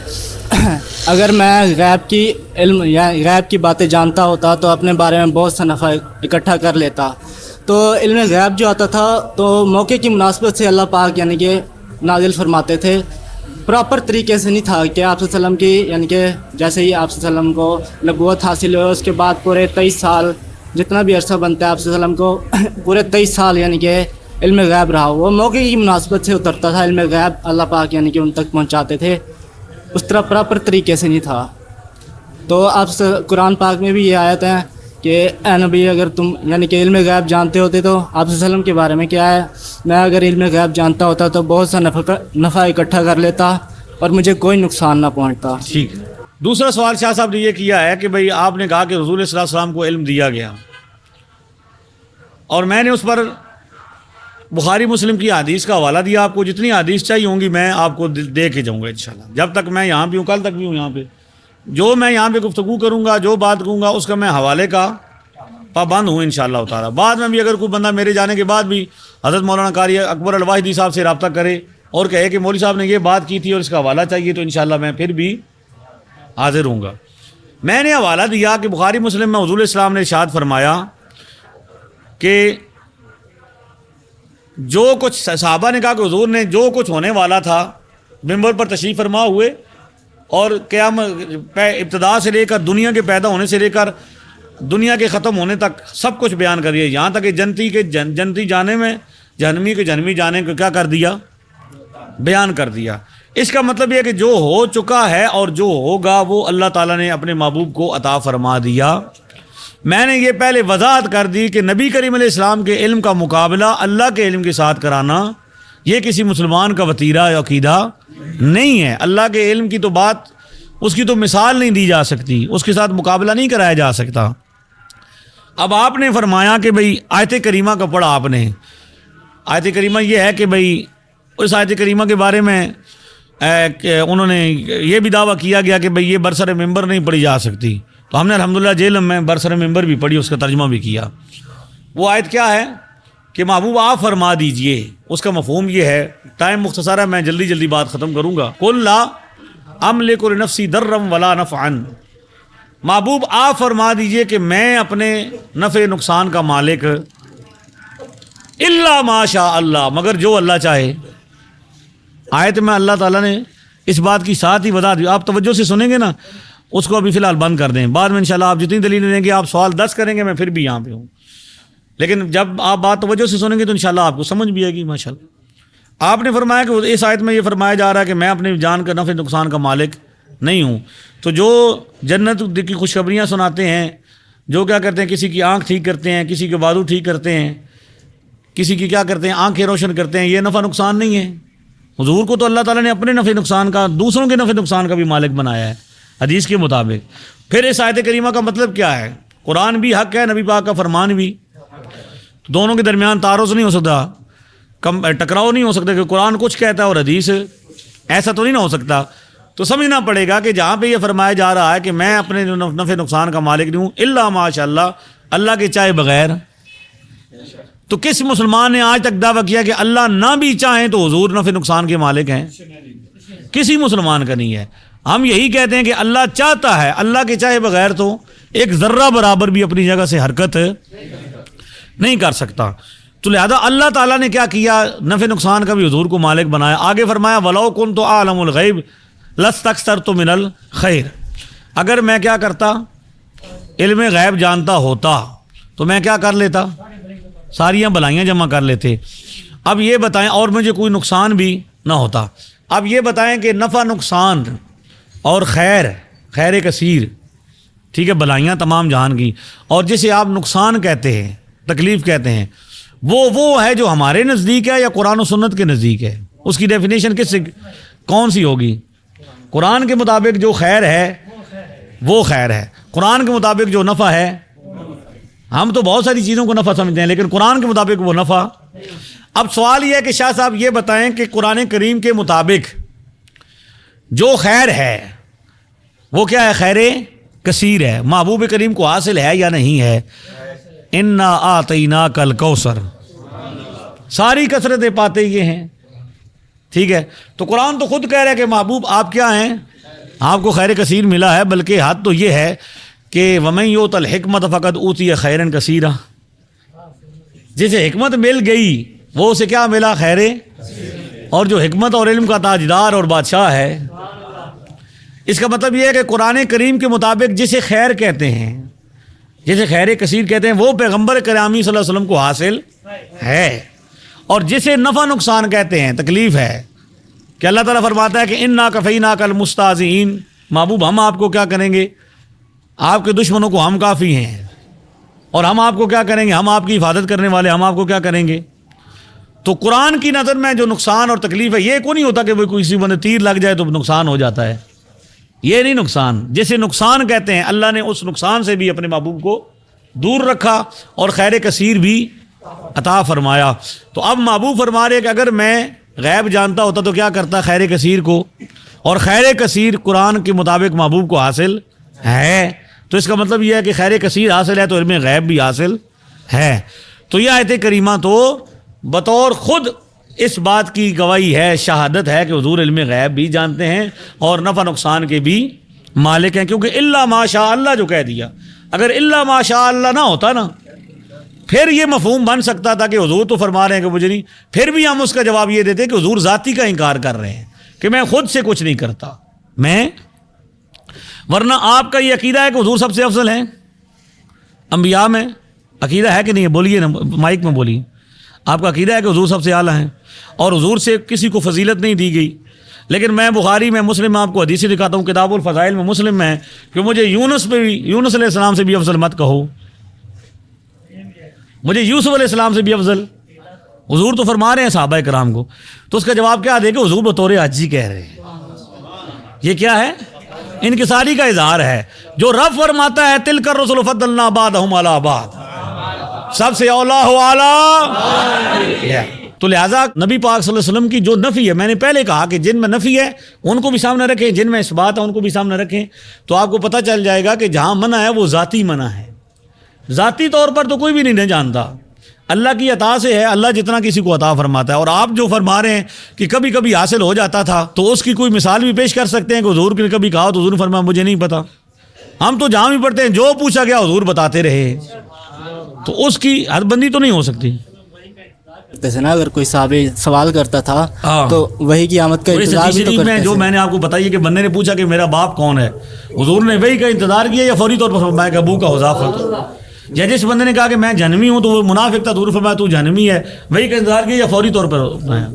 Speaker 3: اگر میں غیب کی علم یا غیب کی باتیں جانتا ہوتا تو اپنے بارے میں بہت سا نفع اکٹھا کر لیتا. تو علم غیب جو آتا تھا تو موقع کی مناسبت سے اللہ پاک یعنی کہ نازل فرماتے تھے, پراپر طریقے سے نہیں تھا کہ آپ صلی اللہ علیہ وسلم کی یعنی کہ جیسے ہی آپ صلی اللہ علیہ وسلم کو نبوت حاصل ہوئے اس کے بعد پورے 23 سال جتنا بھی عرصہ بنتا ہے آپ صلی اللہ علیہ وسلم کو پورے 23 سال یعنی کہ علم غیب رہا. وہ موقع کی مناسبت سے اترتا تھا علم غیب, اللہ پاک یعنی کہ ان تک پہنچاتے تھے, اس طرح پراپر طریقے سے نہیں تھا. تو آپ قرآن پاک میں بھی یہ آیت ہے کہ اے نبی اگر تم یعنی کہ علم غیب جانتے ہوتے تو آپ صلی اللہ علیہ وسلم کے بارے میں کیا ہے, میں اگر علم غیب جانتا ہوتا تو بہت سا نفع اکٹھا کر لیتا اور مجھے کوئی نقصان نہ پہنچتا.
Speaker 1: ٹھیک ہے. دوسرا سوال شاہ صاحب نے یہ کیا ہے کہ بھئی آپ نے کہا کہ رسول صلی اللہ علیہ وسلم کو علم دیا گیا, اور میں نے اس پر بخاری مسلم کی حدیث کا حوالہ دیا. آپ کو جتنی حدیث چاہیے ہوں گی میں آپ کو دے کے جاؤں گا انشاءاللہ, جب تک میں یہاں بھی ہوں, کل تک بھی ہوں یہاں پہ. جو میں یہاں پہ گفتگو کروں گا, جو بات کہوں گا, اس کا میں حوالے کا پابند ہوں انشاءاللہ تعالیٰ. بعد میں بھی اگر کوئی بندہ میرے جانے کے بعد بھی حضرت مولانا قاری اکبر الواحدی صاحب سے رابطہ کرے اور کہے کہ مولوی صاحب نے یہ بات کی تھی اور اس کا حوالہ چاہیے, تو انشاءاللہ میں پھر بھی حاضر ہوں گا. میں نے حوالہ دیا کہ بخاری مسلم میں حضور اسلام نے ارشاد فرمایا کہ جو کچھ صحابہ نے کہا کہ حضور نے جو کچھ ہونے والا تھا منبر پر تشریف فرما ہوئے, اور قیامت ابتدا سے لے کر دنیا کے پیدا ہونے سے لے کر دنیا کے ختم ہونے تک سب کچھ بیان کریے, یہاں تک کہ جنتی جانے میں جہنمی کے جہنمی جانے کو کیا کر دیا, بیان کر دیا. اس کا مطلب یہ ہے کہ جو ہو چکا ہے اور جو ہوگا وہ اللہ تعالیٰ نے اپنے محبوب کو عطا فرما دیا۔ میں نے یہ پہلے وضاحت کر دی کہ نبی کریم علیہ السلام کے علم کا مقابلہ اللہ کے علم کے ساتھ کرانا یہ کسی مسلمان کا وتیرہ یا عقیدہ نہیں ہے۔ اللہ کے علم کی تو بات، اس کی تو مثال نہیں دی جا سکتی، اس کے ساتھ مقابلہ نہیں کرایا جا سکتا۔ اب آپ نے فرمایا کہ بھئی آیت کریمہ کا پڑھا آپ نے، آیت کریمہ یہ ہے کہ بھئی اس آیت کریمہ کے بارے میں انہوں نے یہ بھی دعویٰ کیا گیا کہ بھئی یہ برسر ممبر نہیں پڑھی جا سکتی، تو ہم نے الحمدللہ جیل میں برسر ممبر بھی پڑھی، اس کا ترجمہ بھی کیا۔ وہ آیت کیا ہے کہ محبوب آپ فرما دیجئے، اس کا مفہوم یہ ہے، ٹائم مختصر ہے میں جلدی جلدی بات ختم کروں گا۔ قل لا املک لنفسی ضرا ولا نفعا، محبوب آپ فرما دیجئے کہ میں اپنے نفع نقصان کا مالک الا ما شاء اللہ، مگر جو اللہ چاہے۔ آیت میں اللہ تعالیٰ نے اس بات کی ساتھ ہی وضاحت دی، آپ توجہ سے سنیں گے نا، اس کو ابھی فی الحال بند کر دیں، بعد میں انشاءاللہ آپ جتنی دلیلیں دیں گے، آپ سوال 10 کریں گے میں پھر بھی یہاں پہ ہوں، لیکن جب آپ بات توجہ سے سنیں گے تو انشاءاللہ آپ کو سمجھ بھی آئے گی ماشاءاللہ۔ آپ نے فرمایا کہ اس آیت میں یہ فرمایا جا رہا ہے کہ میں اپنی جان کا نفع نقصان کا مالک نہیں ہوں، تو جو جنت کی خوشخبریاں سناتے ہیں، جو کیا کرتے ہیں، کسی کی آنکھ ٹھیک کرتے ہیں، کسی کے بازو ٹھیک کرتے ہیں، کسی کی کیا کرتے ہیں آنکھیں روشن کرتے ہیں، یہ نفع نقصان نہیں ہے۔ حضور کو تو اللہ تعالیٰ نے اپنے نفع نقصان کا، دوسروں کے نفع نقصان کا بھی مالک بنایا ہے حدیث کے مطابق۔ پھر اس آیت کریمہ کا مطلب کیا ہے؟ قرآن بھی حق ہے، نبی پاک کا فرمان بھی، دونوں کے درمیان تعارض نہیں ہو سکتا، ٹکراؤ نہیں ہو سکتا کہ قرآن کچھ کہتا ہے اور حدیث ایسا تو نہیں نہ ہو سکتا۔ تو سمجھنا پڑے گا کہ جہاں پہ یہ فرمایا جا رہا ہے کہ میں اپنے نفع نقصان کا مالک نہیں ہوں الا ماشاء اللہ، اللہ کے چاہے بغیر، تو کس مسلمان نے آج تک دعویٰ کیا کہ اللہ نہ بھی چاہیں تو حضور نفع نقصان کے مالک ہیں؟ کسی مسلمان کا نہیں ہے۔ ہم یہی کہتے ہیں کہ اللہ چاہتا ہے، اللہ کے چاہے بغیر تو ایک ذرہ برابر بھی اپنی جگہ سے حرکت نہیں کر سکتا۔ تو لہذا اللہ تعالیٰ نے کیا کیا، نفع نقصان کا بھی حضور کو مالک بنایا۔ آگے فرمایا وَلَوْ كُنْتُ أَعْلَمُ الْغَيْبَ لَاسْتَكْثَرْتُ مِنَ الْخَيْرِ، اگر میں کیا کرتا، علم غیب جانتا ہوتا تو میں کیا کر لیتا، ساریاں بلائیاں جمع کر لیتے۔ اب یہ بتائیں، اور مجھے کوئی نقصان بھی نہ ہوتا۔ اب یہ بتائیں کہ نفع نقصان اور خیر کثیر، ٹھیک ہے، بلائیاں تمام جہان کی، اور جسے آپ نقصان کہتے ہیں، تکلیف کہتے ہیں، وہ ہے جو ہمارے نزدیک ہے یا قرآن و سنت کے نزدیک ہے؟ اس کی ڈیفینیشن کون سی ہوگی؟ قرآن کے مطابق جو خیر ہے وہ خیر ہے، قرآن کے مطابق جو نفع ہے، ہم تو بہت ساری چیزوں کو نفع سمجھتے ہیں لیکن قرآن کے مطابق وہ نفع۔ اب سوال یہ ہے کہ شاہ صاحب یہ بتائیں کہ قرآن کریم کے مطابق جو خیر ہے وہ کیا ہے؟ خیر کثیر ہے، محبوب کریم کو حاصل ہے یا نہیں ہے؟ انا آتیناک الکوثر، ساری کثرتیں پاتے یہ ہیں، ٹھیک ہے۔ تو قرآن تو خود کہہ رہا ہے کہ محبوب آپ کیا ہیں، آپ کو خیر کثیر ملا ہے، بلکہ حد تو یہ ہے کہ وَمَن يُؤْتَ الْحِكْمَةَ فَقَدْ أُوتِيَ خَيْرًا كَثِيرًا، جسے حکمت مل گئی وہ اسے کیا ملا؟ خیر، اور جو حکمت اور علم کا تاجدار اور بادشاہ ہے۔ اس کا مطلب یہ ہے کہ قرآن کریم کے مطابق جسے خیر کہتے ہیں، جسے خیر کثیر کہتے ہیں، وہ پیغمبر کرامی صلی اللہ علیہ وسلم کو حاصل ہے، اور جسے نفع نقصان کہتے ہیں، تکلیف ہے، کہ اللہ تعالیٰ فرماتا ہے کہ انا کفیناک المستہزئین، محبوب ہم آپ کو کیا کریں گے، آپ کے دشمنوں کو ہم کافی ہیں، اور ہم آپ کو کیا کریں گے، ہم آپ کی حفاظت کرنے والے، ہم آپ کو کیا کریں گے۔ تو قرآن کی نظر میں جو نقصان اور تکلیف ہے، یہ کو نہیں ہوتا کہ وہ کسی بندے تیر لگ جائے تو نقصان ہو جاتا ہے، یہ نہیں نقصان۔ جسے نقصان کہتے ہیں، اللہ نے اس نقصان سے بھی اپنے محبوب کو دور رکھا اور خیر کثیر بھی عطا فرمایا۔ تو اب محبوب فرما رہے کہ اگر میں غیب جانتا ہوتا تو کیا کرتا، خیر کثیر کو، اور خیر کثیر قرآن کے مطابق محبوب کو حاصل ہے، تو اس کا مطلب یہ ہے کہ خیر کثیر حاصل ہے تو علم غیب بھی حاصل ہے۔ تو یہ آیت کریمہ تو بطور خود اس بات کی گواہی ہے، شہادت ہے کہ حضور علم غیب بھی جانتے ہیں اور نفع نقصان کے بھی مالک ہیں، کیونکہ الا ما شاء اللہ جو کہہ دیا، اگر الا ما شاء اللہ نہ ہوتا نا، پھر یہ مفہوم بن سکتا تھا کہ حضور تو فرما رہے ہیں کہ مجھے نہیں، پھر بھی ہم اس کا جواب یہ دیتے کہ حضور ذاتی کا انکار کر رہے ہیں کہ میں خود سے کچھ نہیں کرتا، ورنہ آپ کا یہ عقیدہ ہے کہ حضور سب سے افضل ہیں انبیاء میں، عقیدہ ہے کہ نہیں؟ بولیے نا، مائک میں بولیے، آپ کا عقیدہ ہے کہ حضور سب سے اعلیٰ ہیں اور حضور سے کسی کو فضیلت نہیں دی گئی، لیکن میں بخاری میں مسلم میں آپ کو حدیث دکھاتا ہوں، کتاب الفضائل میں مسلم میں ہے کہ مجھے یونس علیہ السلام سے بھی افضل مت کہو، مجھے یوسف علیہ السلام سے بھی افضل. حضور تو فرما رہے ہیں صحابہ کرام کو، تو اس کا جواب کیا دے کہ حضور بطور حاجی کہہ رہے ہیں. یہ کیا ہے؟ انکساری کا اظہار ہے. جو رب فرماتا ہے تلک الرسل فضلنا بعضهم علی بعض، سب سے اولا ہو اعلیٰ. تو لہٰذا نبی پاک صلی اللہ علیہ وسلم کی جو نفی ہے، میں نے پہلے کہا کہ جن میں نفی ہے ان کو بھی سامنے رکھیں، جن میں اثبات ہے ان کو بھی سامنے رکھیں، تو آپ کو پتہ چل جائے گا کہ جہاں منع ہے وہ ذاتی منع ہے. ذاتی طور پر تو کوئی بھی نہیں جانتا، اللہ کی عطا سے ہے، اللہ جتنا کسی کو عطا فرماتا ہے. اور آپ جو فرما رہے ہیں کہ کبھی کبھی حاصل ہو جاتا تھا، تو اس کی کوئی مثال بھی پیش کر سکتے ہیں کہ حضور نے کبھی کہا تو حضور نے فرمایا مجھے نہیں پتا. ہم تو جہاں بھی پڑھتے ہیں جو پوچھا گیا حضور بتاتے رہے، تو اس کی حد بندی تو نہیں ہو سکتی.
Speaker 3: جیسے نا اگر کوئی صحابی سوال کرتا تھا تو وہی کی آمد کا انتظار بھی تو کرتے
Speaker 1: میں جو میں نے آپ کو بتائی کہ بندے نے پوچھا کہ میرا باپ کون ہے، حضور نے وہی کا انتظار کیا یا فوری طور پر فرمایا کہ ابو کا حذافہ. یا جس بندے نے کہا کہ میں جہنمی ہوں تو وہ منافق تھا، حضور فرمایا تو جہنمی ہے، وہی کا انتظار کیا یا فوری طور پر فرمایا.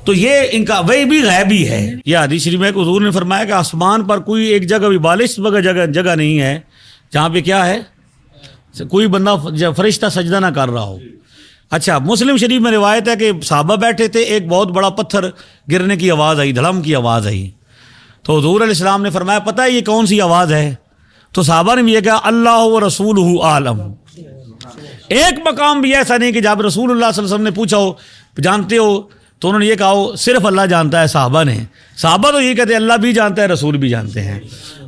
Speaker 1: تو یہ ان کا وہی بھی غیبی ہے. یہ حدیث شریف میں حضور نے فرمایا کہ آسمان پر کوئی ایک جگہ بھی بالش جگہ نہیں ہے جہاں پہ کیا ہے کوئی بندہ فرشتہ سجدہ نہ کر رہا ہو. اچھا، مسلم شریف میں روایت ہے کہ صحابہ بیٹھے تھے، ایک بہت بڑا پتھر گرنے کی آواز آئی، دھڑم کی آواز آئی. تو حضور علیہ السلام نے فرمایا پتہ ہے یہ کون سی آواز ہے؟ تو صحابہ نے بھی یہ کہا اللہ و رسولہ عالم. ایک مقام بھی ایسا نہیں کہ جب رسول اللہ صلی اللہ علیہ وسلم نے پوچھا ہو جانتے ہو تو انہوں نے یہ کہا ہو صرف اللہ جانتا ہے. صحابہ تو یہ کہتے ہیں اللہ بھی جانتا ہے، رسول بھی جانتے ہیں.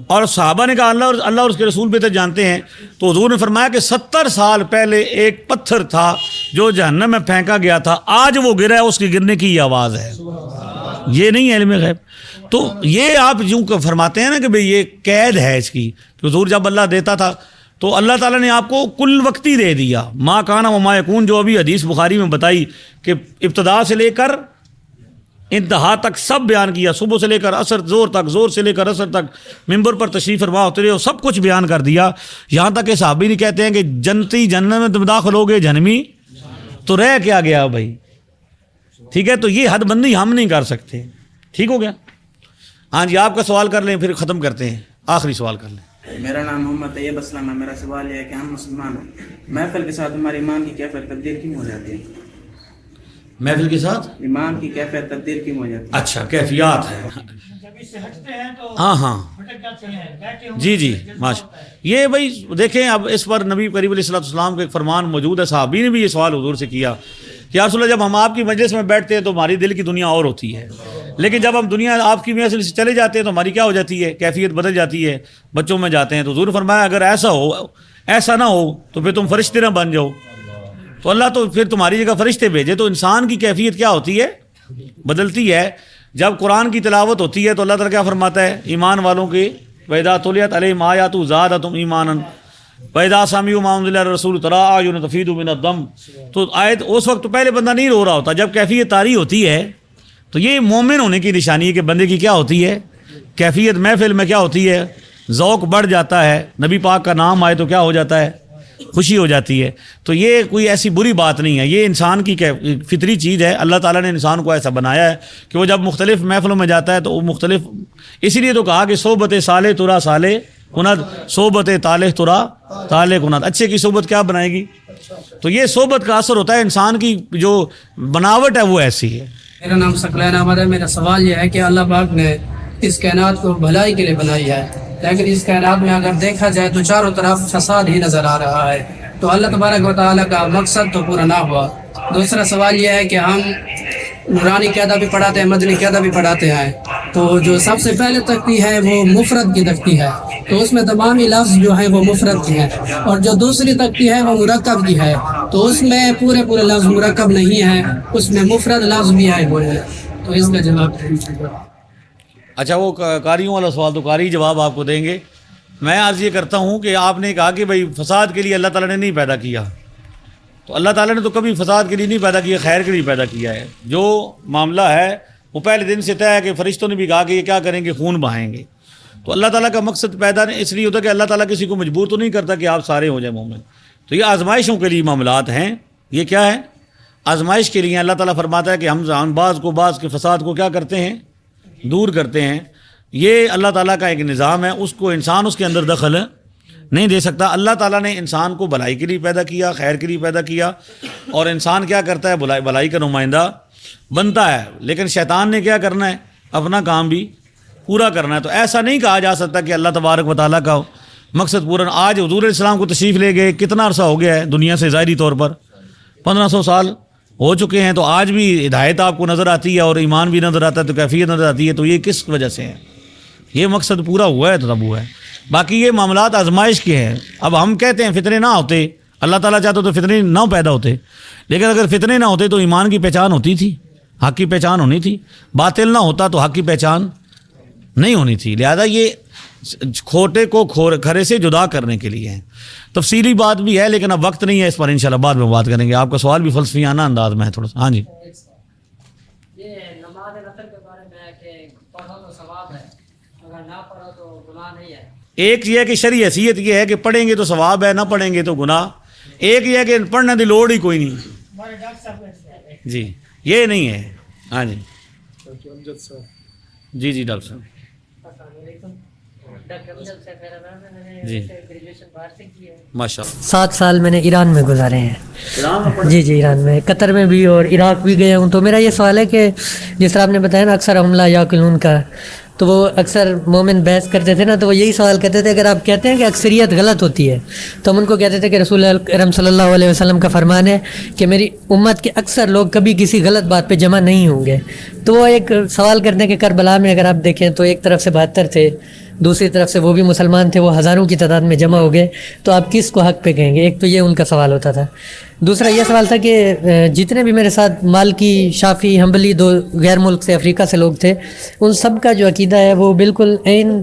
Speaker 1: اور صحابہ نے کہا اللہ اور اس کے رسول بہتر جانتے ہیں. تو حضور نے فرمایا کہ 70 سال پہلے ایک پتھر تھا جو جہنم میں پھینکا گیا تھا، آج وہ گرا ہے، اس کے گرنے کی یہ آواز ہے. یہ نہیں ہے علم غیب. تو یہ آپ یوں فرماتے ہیں نا کہ بھئی یہ قید ہے اس کی. حضور جب اللہ دیتا تھا تو اللہ تعالیٰ نے آپ کو کل وقتی دے دیا، ما کان و ما یکون، جو ابھی حدیث بخاری میں بتائی کہ ابتدا سے لے کر انتہا تک سب بیان کیا، صبح سے لے کر عصر، زور تک، زور سے لے کر عصر تک، ممبر پر تشریف فرما اترے ہو، سب کچھ بیان کر دیا. یہاں تک کہ صحابی نہیں کہتے ہیں کہ جنتی جنت میں تم داخل ہو گئے، جہنمی تو رہ کیا گیا بھائی. ٹھیک ہے، تو یہ حد بندی ہم نہیں کر سکتے. ٹھیک ہو گیا؟ ہاں جی، آپ کا سوال کر لیں پھر ختم کرتے ہیں. آخری سوال کر لیں.
Speaker 7: میرا نام محمد طیب اسلم ہے. میرا سوال یہ ہے کہ ہم مسلمان ہیں، محفل کے ساتھ ہمارے ایمان کی کیفیت تبدیل کیوں ہو جاتی ہے؟
Speaker 1: محفل کے ساتھ
Speaker 7: ایمان کی کیفیت تبدیل کیوں ہو جاتی ہے؟
Speaker 1: اچھا، کیفیات ہے. ہاں جی ماشاء. یہ بھائی دیکھیں، اب اس پر نبی کریم علیہ الصلوۃ والسلام کا ایک فرمان موجود ہے. صحابی نے بھی یہ سوال حضور سے کیا کہ یا رسول اللہ جب ہم آپ کی مجلس میں بیٹھتے ہیں تو ہماری دل کی دنیا اور ہوتی ہے، لیکن جب ہم دنیا آپ کی مجلس سے چلے جاتے ہیں تو ہماری کیا ہو جاتی ہے؟ کیفیت بدل جاتی ہے، بچوں میں جاتے ہیں. تو حضور نے فرمایا اگر ایسا نہ ہو تو پھر تم فرشتے نہ بن جاؤ. تو اللہ تو پھر تمہاری جگہ فرشتے بھیجے. تو انسان کی کیفیت کیا ہوتی ہے؟ بدلتی ہے. جب قرآن کی تلاوت ہوتی ہے تو اللہ تعالیٰ کیا فرماتا ہے؟ ایمان والوں کے وَإِذَا تُلِيَتْ عَلَيْهِمْ آيَاتُهُ زَادَتْهُمْ إِيمَانًا وَإِذَا سَمِعُوا مَا أُنزِلَ إِلَى الرَّسُولِ تَرَىٰ أَعْيُنَهُمْ تَفِيضُ مِنَ الدَّمْعِ. تو آیت اس وقت تو پہلے بندہ نہیں رو رہا ہوتا، جب کیفیت طاری ہوتی ہے تو یہ مومن ہونے کی نشانی ہے کہ بندے کی کیا ہوتی ہے؟ کیفیت محفل میں کیا ہوتی ہے؟ ذوق بڑھ جاتا ہے. نبی پاک کا نام آئے تو کیا ہو جاتا ہے؟ خوشی ہو جاتی ہے. تو یہ کوئی ایسی بری بات نہیں ہے، یہ انسان کی فطری چیز ہے. اللہ تعالیٰ نے انسان کو ایسا بنایا ہے کہ وہ جب مختلف محفلوں میں جاتا ہے تو وہ مختلف، اسی لیے تو کہا کہ صحبت صالح ترا صالح کند، صحبت طالح ترا طالح کند. اچھے کی صحبت کیا بنائے گی؟ تو یہ صحبت کا اثر ہوتا ہے. انسان کی جو بناوٹ ہے وہ ایسی ہے.
Speaker 8: میرا نام ثقلین احمد ہے. میرا سوال یہ ہے کہ اللہ پاک نے اس کائنات کو بھلائی کے لیے بنائی ہے، لیکن اس کائنات میں اگر دیکھا جائے تو چاروں طرف فساد ہی نظر آ رہا ہے، تو اللہ تبارک و تعالیٰ کا مقصد تو پورا نہ ہوا. دوسرا سوال یہ ہے کہ ہم نورانی قاعدہ بھی پڑھاتے ہیں، مدنی قاعدہ بھی پڑھاتے ہیں، تو جو سب سے پہلے تختی ہے وہ مفرد کی تختی ہے، تو اس میں تمام ہی لفظ جو ہیں وہ مفرد کی ہیں، اور جو دوسری تختی ہے وہ مرکب کی ہے، تو اس میں پورے لفظ مرکب نہیں ہے، اس میں مفرد لفظ بھی آئے ہوئے ہیں. تو اس کا جواب.
Speaker 1: اچھا، وہ قاریوں والا سوال تو قاری جواب آپ کو دیں گے. میں عرض یہ کرتا ہوں کہ آپ نے کہا کہ بھائی فساد کے لیے اللہ تعالیٰ نے نہیں پیدا کیا، تو اللہ تعالیٰ نے تو کبھی فساد کے لیے نہیں پیدا کیا، خیر کے لیے پیدا کیا ہے. جو معاملہ ہے وہ پہلے دن سے طے ہے کہ فرشتوں نے بھی کہا کہ یہ کیا کریں گے؟ خون بہائیں گے. تو اللہ تعالیٰ کا مقصد پیدا اس لیے ہوتا ہے کہ اللہ تعالیٰ کسی کو مجبور تو نہیں کرتا کہ آپ سارے ہو جائیں مومن. تو یہ آزمائشوں کے لیے معاملات ہیں. یہ کیا ہے؟ آزمائش کے لیے. اللہ تعالیٰ فرماتا ہے کہ ہم بعض کو بعض کے فساد کو کیا کرتے ہیں؟ دور کرتے ہیں. یہ اللہ تعالیٰ کا ایک نظام ہے, اس کو انسان اس کے اندر دخل نہیں دے سکتا. اللہ تعالیٰ نے انسان کو بھلائی کے لیے پیدا کیا, خیر کے لیے پیدا کیا, اور انسان کیا کرتا ہے, بھلائی کا نمائندہ بنتا ہے. لیکن شیطان نے کیا کرنا ہے, اپنا کام بھی پورا کرنا ہے. تو ایسا نہیں کہا جا سکتا کہ اللہ تبارک و تعالیٰ کا مقصد پورا. آج حضور علیہ السلام کو تشریف لے گئے, کتنا عرصہ ہو گیا ہے دنیا سے, ظاہری طور پر 1500 سال ہو چکے ہیں. تو آج بھی ہدایت آپ کو نظر آتی ہے اور ایمان بھی نظر آتا ہے, تو کیفیت نظر آتی ہے. تو یہ کس وجہ سے ہے؟ یہ مقصد پورا ہوا ہے تو تب ہوا ہے. باقی یہ معاملات آزمائش کے ہیں. اب ہم کہتے ہیں فتنے نہ ہوتے, اللہ تعالیٰ چاہتے تو فتنے نہ پیدا ہوتے, لیکن اگر فتنے نہ ہوتے تو ایمان کی پہچان ہوتی تھی, حق کی پہچان ہونی تھی. باطل نہ ہوتا تو حق کی پہچان نہیں ہونی تھی. لہذا یہ کھوٹے کو کھرے سے جدا کرنے کے لیے ہے. تفصیلی بات بھی ہے لیکن اب وقت نہیں ہے, اس پر انشاءاللہ بعد میں بات کریں گے. آپ کا سوال بھی فلسفیانہ انداز میں ہے تھوڑا سا. ہاں جی,
Speaker 9: یہ نماز نفل کے بارے میں ہے کہ پڑھو تو ثواب ہے, اگر نہ پڑھو تو گناہ نہیں ہے.
Speaker 1: ایک یہ ہے کہ شرعی حیثیت یہ ہے کہ پڑھیں گے تو ثواب ہے, نہ پڑھیں گے تو گناہ. ایک یہ ہے کہ پڑھنے کی لوڑ ہی کوئی نہیں. جی یہ نہیں ہے. ہاں جی جی جی ڈاکٹر صاحب جی ماشاء اللہ.
Speaker 9: 7 سال میں نے ایران میں گزارے ہیں. جی جی ایران میں, قطر میں بھی اور عراق بھی گئے ہوں. تو میرا یہ سوال ہے کہ جس طرح آپ نے بتایا نا اکثر حملہ یا قلون کا, تو وہ اکثر مومن بحث کرتے تھے نا, تو وہ یہی سوال کرتے تھے اگر آپ کہتے ہیں کہ اکثریت غلط ہوتی ہے تو ہم ان کو کہتے تھے کہ رسول اکرم صلی اللہ علیہ وسلم کا فرمان ہے کہ میری امت کے اکثر لوگ کبھی کسی غلط بات پہ جمع نہیں ہوں گے. تو وہ ایک سوال کرنے کے کربلا میں اگر آپ دیکھیں تو ایک طرف سے 72 تھے, دوسری طرف سے وہ بھی مسلمان تھے, وہ ہزاروں کی تعداد میں جمع ہو گئے, تو آپ کس کو حق پہ کہیں گے؟ ایک تو یہ ان کا سوال ہوتا تھا. دوسرا یہ سوال تھا کہ جتنے بھی میرے ساتھ مالکی, شافی, حنبلی 2 غیر ملک سے افریقہ سے لوگ تھے, ان سب کا جو عقیدہ ہے وہ بالکل عین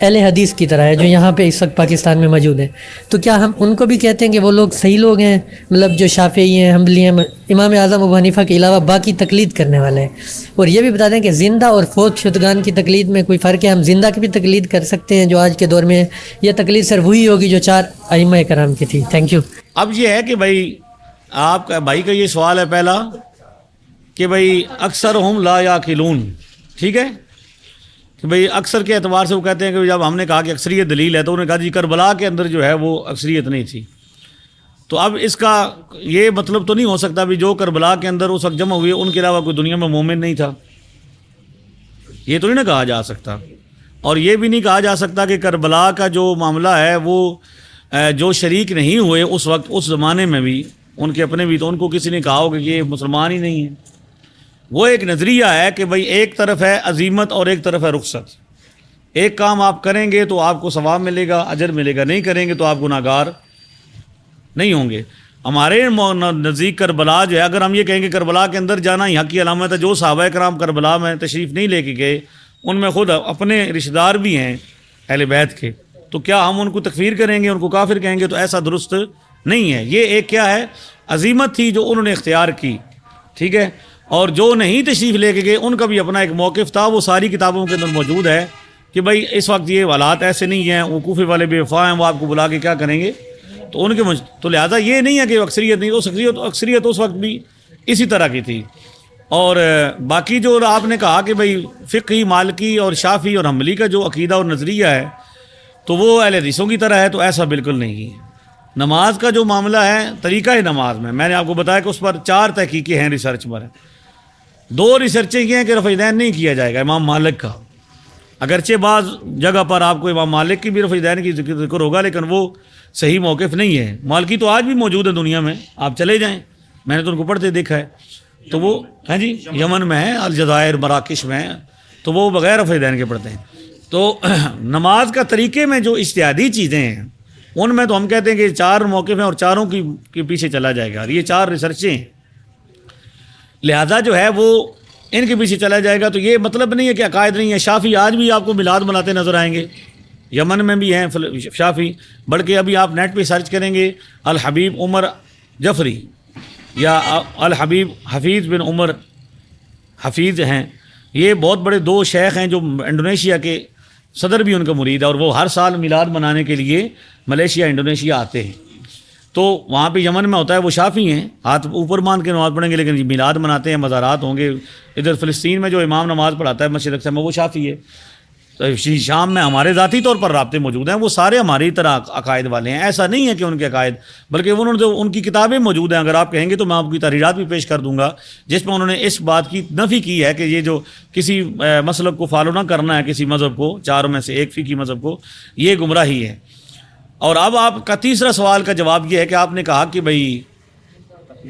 Speaker 9: اہل حدیث کی طرح ہے جو یہاں پہ اس وقت پاکستان میں موجود ہیں. تو کیا ہم ان کو بھی کہتے ہیں کہ وہ لوگ صحیح لوگ ہیں, مطلب جو شافعی ہیں, حنبلی ہیں, امام اعظم ابو حنیفہ کے علاوہ باقی تقلید کرنے والے ہیں؟ اور یہ بھی بتا دیں کہ زندہ اور فوت شدگان کی تقلید میں کوئی فرق ہے؟ ہم زندہ کی بھی تقلید کر سکتے ہیں جو آج کے دور میں ہے, یہ تقلید صرف وہی ہوگی جو 4 ائمہ کرام کی تھی؟ Thank you.
Speaker 1: اب یہ ہے کہ بھائی آپ کا بھائی کا یہ سوال ہے پہلا کہ بھائی اکثر ہم لا یاقلون, ٹھیک ہے, کہ بھئی اکثر کے اعتبار سے وہ کہتے ہیں کہ جب ہم نے کہا کہ اکثریت دلیل ہے تو انہوں نے کہا جی کربلا کے اندر جو ہے وہ اکثریت نہیں تھی. تو اب اس کا یہ مطلب تو نہیں ہو سکتا بھی جو کربلا کے اندر اس وقت جمع ہوئے ان کے علاوہ کوئی دنیا میں مومن نہیں تھا, یہ تو نہیں نہ کہا جا سکتا. اور یہ بھی نہیں کہا جا سکتا کہ کربلا کا جو معاملہ ہے وہ جو شریک نہیں ہوئے اس وقت اس زمانے میں بھی ان کے اپنے بھی, تو ان کو کسی نے کہا ہوگا کہ یہ مسلمان ہی نہیں ہے. وہ ایک نظریہ ہے کہ بھئی ایک طرف ہے عزیمت اور ایک طرف ہے رخصت. ایک کام آپ کریں گے تو آپ کو ثواب ملے گا, اجر ملے گا, نہیں کریں گے تو آپ گناہگار نہیں ہوں گے. ہمارے نزدیک کربلا جو ہے, اگر ہم یہ کہیں گے کربلا کے اندر جانا یہاں کی علامت ہے, جو صحابہ کرام کربلا میں تشریف نہیں لے کے گئے ان میں خود اپنے رشتہ دار بھی ہیں اہل بیت کے, تو کیا ہم ان کو تکفیر کریں گے, ان کو کافر کہیں گے؟ تو ایسا درست نہیں ہے. یہ ایک کیا ہے, عزیمت تھی جو انہوں نے اختیار کی, ٹھیک ہے. اور جو نہیں تشریف لے کے گئے ان کا بھی اپنا ایک موقف تھا, وہ ساری کتابوں کے اندر موجود ہے کہ بھائی اس وقت یہ حالات ایسے نہیں ہیں, وہ کوفے والے بے وفا ہیں, وہ آپ کو بلا کے کیا کریں گے, تو ان کے تو لہٰذا یہ نہیں ہے کہ اکثریت نہیں, تو اکثریت اس وقت بھی اسی طرح کی تھی. اور باقی جو آپ نے کہا کہ بھئی فقہی, مالکی اور شافعی اور حنبلی کا جو عقیدہ اور نظریہ ہے تو وہ اہل حدیثوں کی طرح ہے, تو ایسا بالکل نہیں ہے. نماز کا جو معاملہ ہے, طریقہ نماز میں نے آپ کو بتایا کہ اس پر 4 تحقیقیں ہیں ریسرچ پر. 2 ریسرچیں یہ ہیں کہ رفع دین نہیں کیا جائے گا امام مالک کا, اگرچہ بعض جگہ پر آپ کو امام مالک کی بھی رفع دین کی ذکر ہوگا, لیکن وہ صحیح موقف نہیں ہے. مالکی تو آج بھی موجود ہے دنیا میں, آپ چلے جائیں, میں نے تو ان کو پڑھتے دیکھا ہے. تو وہ ہیں جی یمن میں ہیں, الجزائر, مراکش میں ہیں, تو وہ بغیر رفع دین کے پڑھتے ہیں. تو نماز کا طریقے میں جو اجتہادی چیزیں ہیں ان میں تو ہم کہتے ہیں کہ 4 موقف ہیں اور چاروں کے پیچھے چلا جائے گا. یہ 4 ریسرچیں ہیں, لہذا جو ہے وہ ان کے پیچھے چلا جائے گا. تو یہ مطلب نہیں ہے کہ عقائد نہیں ہے. شافی آج بھی آپ کو میلاد مناتے نظر آئیں گے, یمن میں بھی ہیں شافی, بلکہ ابھی آپ نیٹ پہ سرچ کریں گے الحبیب عمر جفری یا الحبیب حفیظ بن عمر حفیظ ہیں, یہ بہت بڑے 2 شیخ ہیں جو انڈونیشیا کے صدر بھی ان کا مرید ہے, اور وہ ہر سال میلاد منانے کے لیے ملیشیا, انڈونیشیا آتے ہیں. تو وہاں پہ یمن میں ہوتا ہے وہ شافی ہیں, ہاتھ اوپر مان کے نماز پڑھیں گے, لیکن میلاد مناتے ہیں, مزارات ہوں گے. ادھر فلسطین میں جو امام نماز پڑھاتا ہے مسجد اقصی میں وہ شافی ہے. شام میں ہمارے ذاتی طور پر رابطے موجود ہیں, وہ سارے ہماری طرح عقائد والے ہیں. ایسا نہیں ہے کہ ان کے عقائد, بلکہ انہوں نے ان کی کتابیں موجود ہیں. اگر آپ کہیں گے تو میں آپ کی تحریرات بھی پیش کر دوں گا جس میں انہوں نے اس بات کی نفی کی ہے کہ یہ جو کسی مسلک کو فالو نہ کرنا ہے, کسی مذہب کو, چاروں میں سے ایک فقہی مذہب کو, یہ گمراہی ہے. اور اب آپ کا تیسرا سوال کا جواب یہ ہے کہ آپ نے کہا کہ بھائی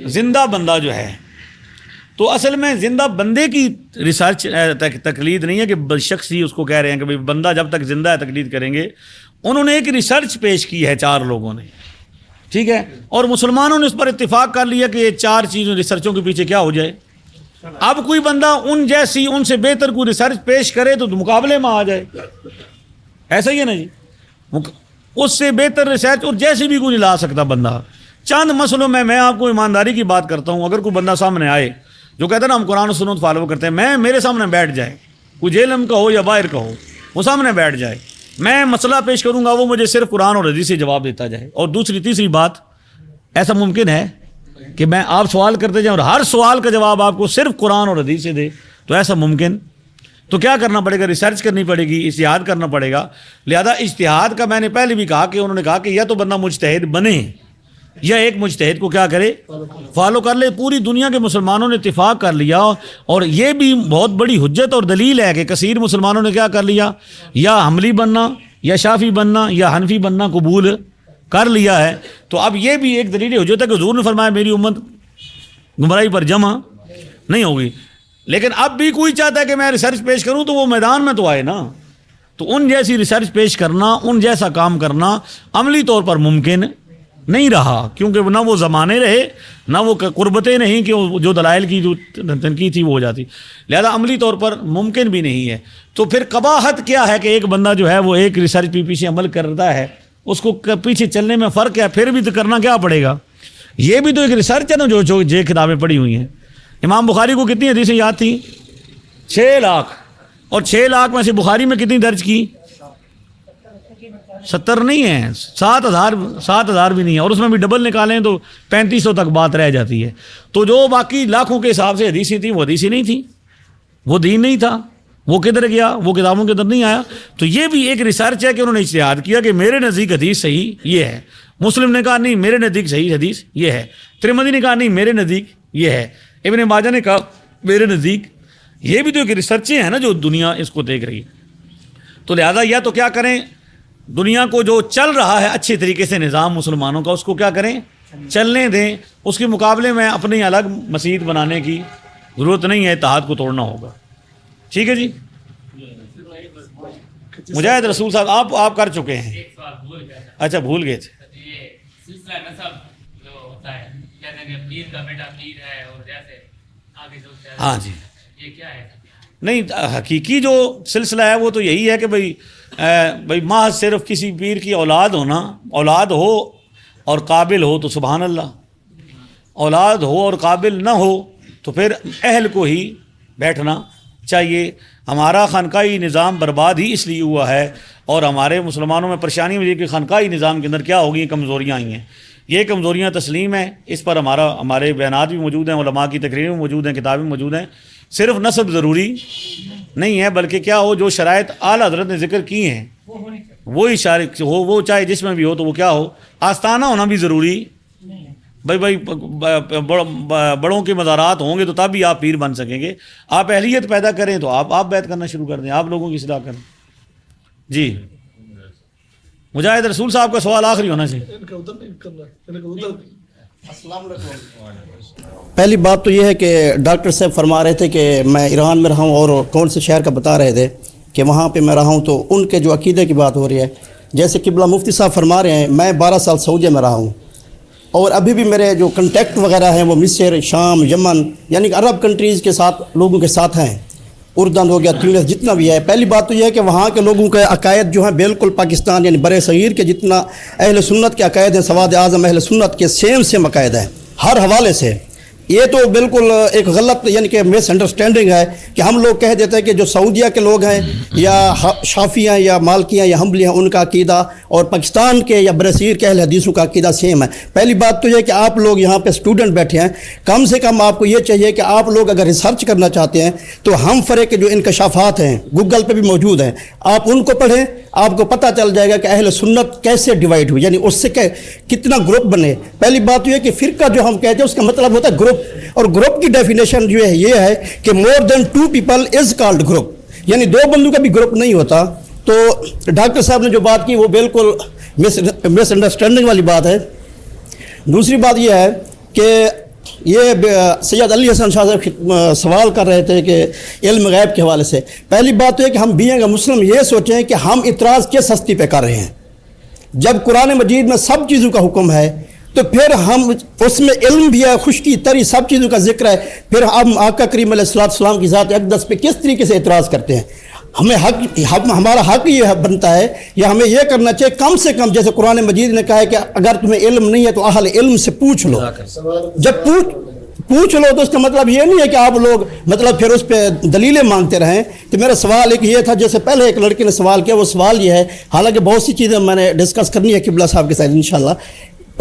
Speaker 1: زندہ بندہ جو ہے, تو اصل میں زندہ بندے کی ریسرچ تقلید نہیں ہے کہ شخص ہی اس کو کہہ رہے ہیں کہ بھائی بندہ جب تک زندہ ہے تقلید کریں گے. انہوں نے ایک ریسرچ پیش کی ہے 4 لوگوں نے, ٹھیک ہے, اور مسلمانوں نے اس پر اتفاق کر لیا کہ یہ 4 چیزوں ریسرچوں کے پیچھے کیا ہو جائے. اب کوئی بندہ ان جیسی, ان سے بہتر کوئی ریسرچ پیش کرے تو مقابلے میں آ جائے, ایسا ہی ہے نا جی. اس سے بہتر ریسرچ اور جیسی بھی کوئی نہیں لا سکتا بندہ. چند مسئلوں میں آپ کو ایمانداری کی بات کرتا ہوں. اگر کوئی بندہ سامنے آئے جو کہتا ہے نا ہم قرآن و سنت فالو کرتے ہیں, میرے سامنے بیٹھ جائے, کوئی جیلم کا ہو یا باہر کا ہو, وہ سامنے بیٹھ جائے, میں مسئلہ پیش کروں گا, وہ مجھے صرف قرآن اور حدیث سے جواب دیتا جائے. اور تیسری بات, ایسا ممکن ہے کہ میں آپ سوال کرتے جائیں اور ہر سوال کا جواب آپ کو صرف قرآن اور حدیث سے دے؟ تو ایسا ممکن, تو کیا کرنا پڑے گا؟ ریسرچ کرنی پڑے گی, اجتہاد کرنا پڑے گا. لہذا اجتہاد کا میں نے پہلے بھی کہا کہ انہوں نے کہا کہ یا تو بندہ مجتہد بنے یا ایک مجتہد کو کیا کرے, فالو کر لے. پوری دنیا کے مسلمانوں نے اتفاق کر لیا, اور یہ بھی بہت بڑی حجت اور دلیل ہے کہ کثیر مسلمانوں نے کیا کر لیا, یا حنبلی بننا یا شافعی بننا یا حنفی بننا قبول کر لیا ہے. تو اب یہ بھی ایک دلیل حجت ہے کہ حضور نے فرمایا میری امت گمراہی پر جمع نہیں ہوگی. لیکن اب بھی کوئی چاہتا ہے کہ میں ریسرچ پیش کروں تو وہ میدان میں تو آئے نا. تو ان جیسی ریسرچ پیش کرنا, ان جیسا کام کرنا عملی طور پر ممکن نہیں رہا, کیونکہ نہ وہ زمانے رہے, نہ وہ قربتیں نہیں کہ جو دلائل کی جو تنقید تھی وہ ہو جاتی. لہذا عملی طور پر ممکن بھی نہیں ہے. تو پھر قباحت کیا ہے کہ ایک بندہ جو ہے وہ ایک ریسرچ پہ پیچھے عمل کرتا ہے, اس کو پیچھے چلنے میں فرق ہے, پھر بھی تو کرنا کیا پڑے گا. یہ بھی تو ایک ریسرچ ہے نا جو کتابیں پڑھی ہوئی ہیں. امام بخاری کو کتنی حدیثیں یاد تھیں؟ 6 لاکھ. اور 6 لاکھ میں سے بخاری میں کتنی درج کی؟ 70 نہیں ہے, 7,000 بھی نہیں ہے, اور اس میں بھی ڈبل نکالیں تو 3500 تک بات رہ جاتی ہے. تو جو باقی لاکھوں کے حساب سے حدیثیں تھیں وہ حدیثیں نہیں تھیں, وہ دین نہیں تھا, وہ کدھر گیا, وہ کتابوں کے اندر نہیں آیا. تو یہ بھی ایک ریسرچ ہے کہ انہوں نے اجتہاد کیا کہ میرے نزدیک حدیث صحیح یہ ہے. مسلم نے کہا نہیں میرے نزدیک صحیح حدیث یہ ہے. ترمذی نے کہا نہیں میرے نزدیک یہ ہے. ابن ماجہ نے کہا میرے نزدیک. یہ بھی تو ایک ریسرچیں ہیں نا جو دنیا اس کو دیکھ رہی ہے. تو لہذا یا تو کیا کریں, دنیا کو جو چل رہا ہے اچھے طریقے سے نظام مسلمانوں کا, اس کو کیا کریں, چلنے دیں. اس کے مقابلے میں اپنی الگ مسجد بنانے کی ضرورت نہیں ہے, اتحاد کو توڑنا ہوگا. ٹھیک ہے جی. مجاہد رسول صاحب آپ کر چکے ہیں. اچھا بھول گئے تھے. ہاں جی, نہیں حقیقی جو سلسلہ ہے وہ تو یہی ہے کہ بھائی محض صرف کسی پیر کی اولاد ہونا, اولاد ہو اور قابل ہو تو سبحان اللہ, اولاد ہو اور قابل نہ ہو تو پھر اہل کو ہی بیٹھنا چاہیے. ہمارا خانقاہی نظام برباد ہی اس لیے ہوا ہے, اور ہمارے مسلمانوں میں پریشانی ہوئی کہ خانقاہی نظام کے اندر کیا ہو گئی, کمزوریاں آئی ہیں. یہ کمزوریاں تسلیم ہیں, اس پر ہمارے بیانات بھی موجود ہیں, علماء کی تقریریں بھی موجود ہیں, کتابیں موجود ہیں. صرف نسب ضروری نہیں ہے, بلکہ کیا ہو جو شرائط اعلیٰ حضرت نے ذکر کی ہیں وہی شارک ہو, وہ چاہے جس میں بھی ہو تو وہ کیا ہو. آستانہ ہونا بھی ضروری, بھائی بڑوں کے مزارات ہوں گے تو تب بھی آپ پیر بن سکیں گے. آپ اہلیت پیدا کریں تو آپ بیعت کرنا شروع کر دیں, آپ لوگوں کی اصلاح کریں. جی مجاہد رسول صاحب کا سوال آخری ہونا چاہیے.
Speaker 10: پہلی بات تو یہ ہے کہ ڈاکٹر صاحب فرما رہے تھے کہ میں ایران میں رہا ہوں, اور کون سے شہر کا بتا رہے تھے کہ وہاں پہ میں رہا ہوں, تو ان کے جو عقیدے کی بات ہو رہی ہے. جیسے قبلہ مفتی صاحب فرما رہے ہیں میں 12 سال سعودیہ میں رہا ہوں, اور ابھی بھی میرے جو کنٹیکٹ وغیرہ ہیں وہ مصر, شام, یمن یعنی کہ عرب کنٹریز کے ساتھ لوگوں کے ساتھ ہیں, اردن ہو گیا, تیونس, جتنا بھی ہے. پہلی بات تو یہ ہے کہ وہاں کے لوگوں کے عقائد جو ہیں بالکل پاکستان یعنی بر صغیر کے جتنا اہل سنت کے عقائد ہیں, سواد اعظم اہل سنت کے سیم عقائد ہیں ہر حوالے سے. یہ تو بالکل ایک غلط یعنی کہ مس انڈرسٹینڈنگ ہے کہ ہم لوگ کہہ دیتے ہیں کہ جو سعودیہ کے لوگ ہیں یا شافی ہیں یا مالکی ہیں یا حنبلی ہیں ان کا عقیدہ اور پاکستان کے یا برصغیر کے اہل حدیثوں کا عقیدہ سیم ہے. پہلی بات تو یہ کہ آپ لوگ یہاں پہ اسٹوڈنٹ بیٹھے ہیں, کم سے کم آپ کو یہ چاہیے کہ آپ لوگ اگر ریسرچ کرنا چاہتے ہیں تو ہم فرے کے جو انکشافات ہیں گوگل پہ بھی موجود ہیں, آپ ان کو پڑھیں, آپ کو پتہ چل جائے گا کہ اہل سنت کیسے ڈیوائڈ ہوئی, یعنی اس سے کتنا گروپ بنے. پہلی بات تو یہ کہ فرقہ جو ہم کہتے ہیں اس کا مطلب ہوتا ہے گروپ, اور گروپ کی ڈیفینیشن جو ہے یہ ہے کہ مور دین 2 people از کالڈ گروپ, یعنی 2 بندوں کا بھی گروپ نہیں ہوتا. تو ڈاکٹر صاحب نے جو بات کی وہ بالکل مس انڈرسٹینڈنگ والی بات ہے. دوسری بات یہ ہے کہ یہ سید علی حسن شاہ صاحب سوال کر رہے تھے کہ علم غیب کے حوالے سے. پہلی بات تو یہ کہ ہم بینگ اے مسلم یہ سوچیں کہ ہم اعتراض کس ہستی پہ کر رہے ہیں. جب قرآن مجید میں سب چیزوں کا حکم ہے تو پھر ہم اس میں علم بھی ہے, خشکی تری سب چیزوں کا ذکر ہے, پھر ہم آقا کریم علیہ السلام کی ذات اقدس پہ کس طریقے سے اعتراض کرتے ہیں. ہمیں ہمارا حق یہ بنتا ہے یا ہمیں یہ کرنا چاہیے کم سے کم, جیسے قرآن مجید نے کہا ہے کہ اگر تمہیں علم نہیں ہے تو اہل علم سے پوچھ لو. جب پوچھ لو تو اس کا مطلب یہ نہیں ہے کہ آپ لوگ مطلب پھر اس پہ دلیلیں مانگتے رہیں. تو میرا سوال ایک یہ تھا, جیسے پہلے ایک لڑکی نے سوال کیا, وہ سوال یہ ہے, حالانکہ بہت سی چیزیں میں نے ڈسکس کرنی ہے قبلہ صاحب کے ساتھ انشاءاللہ.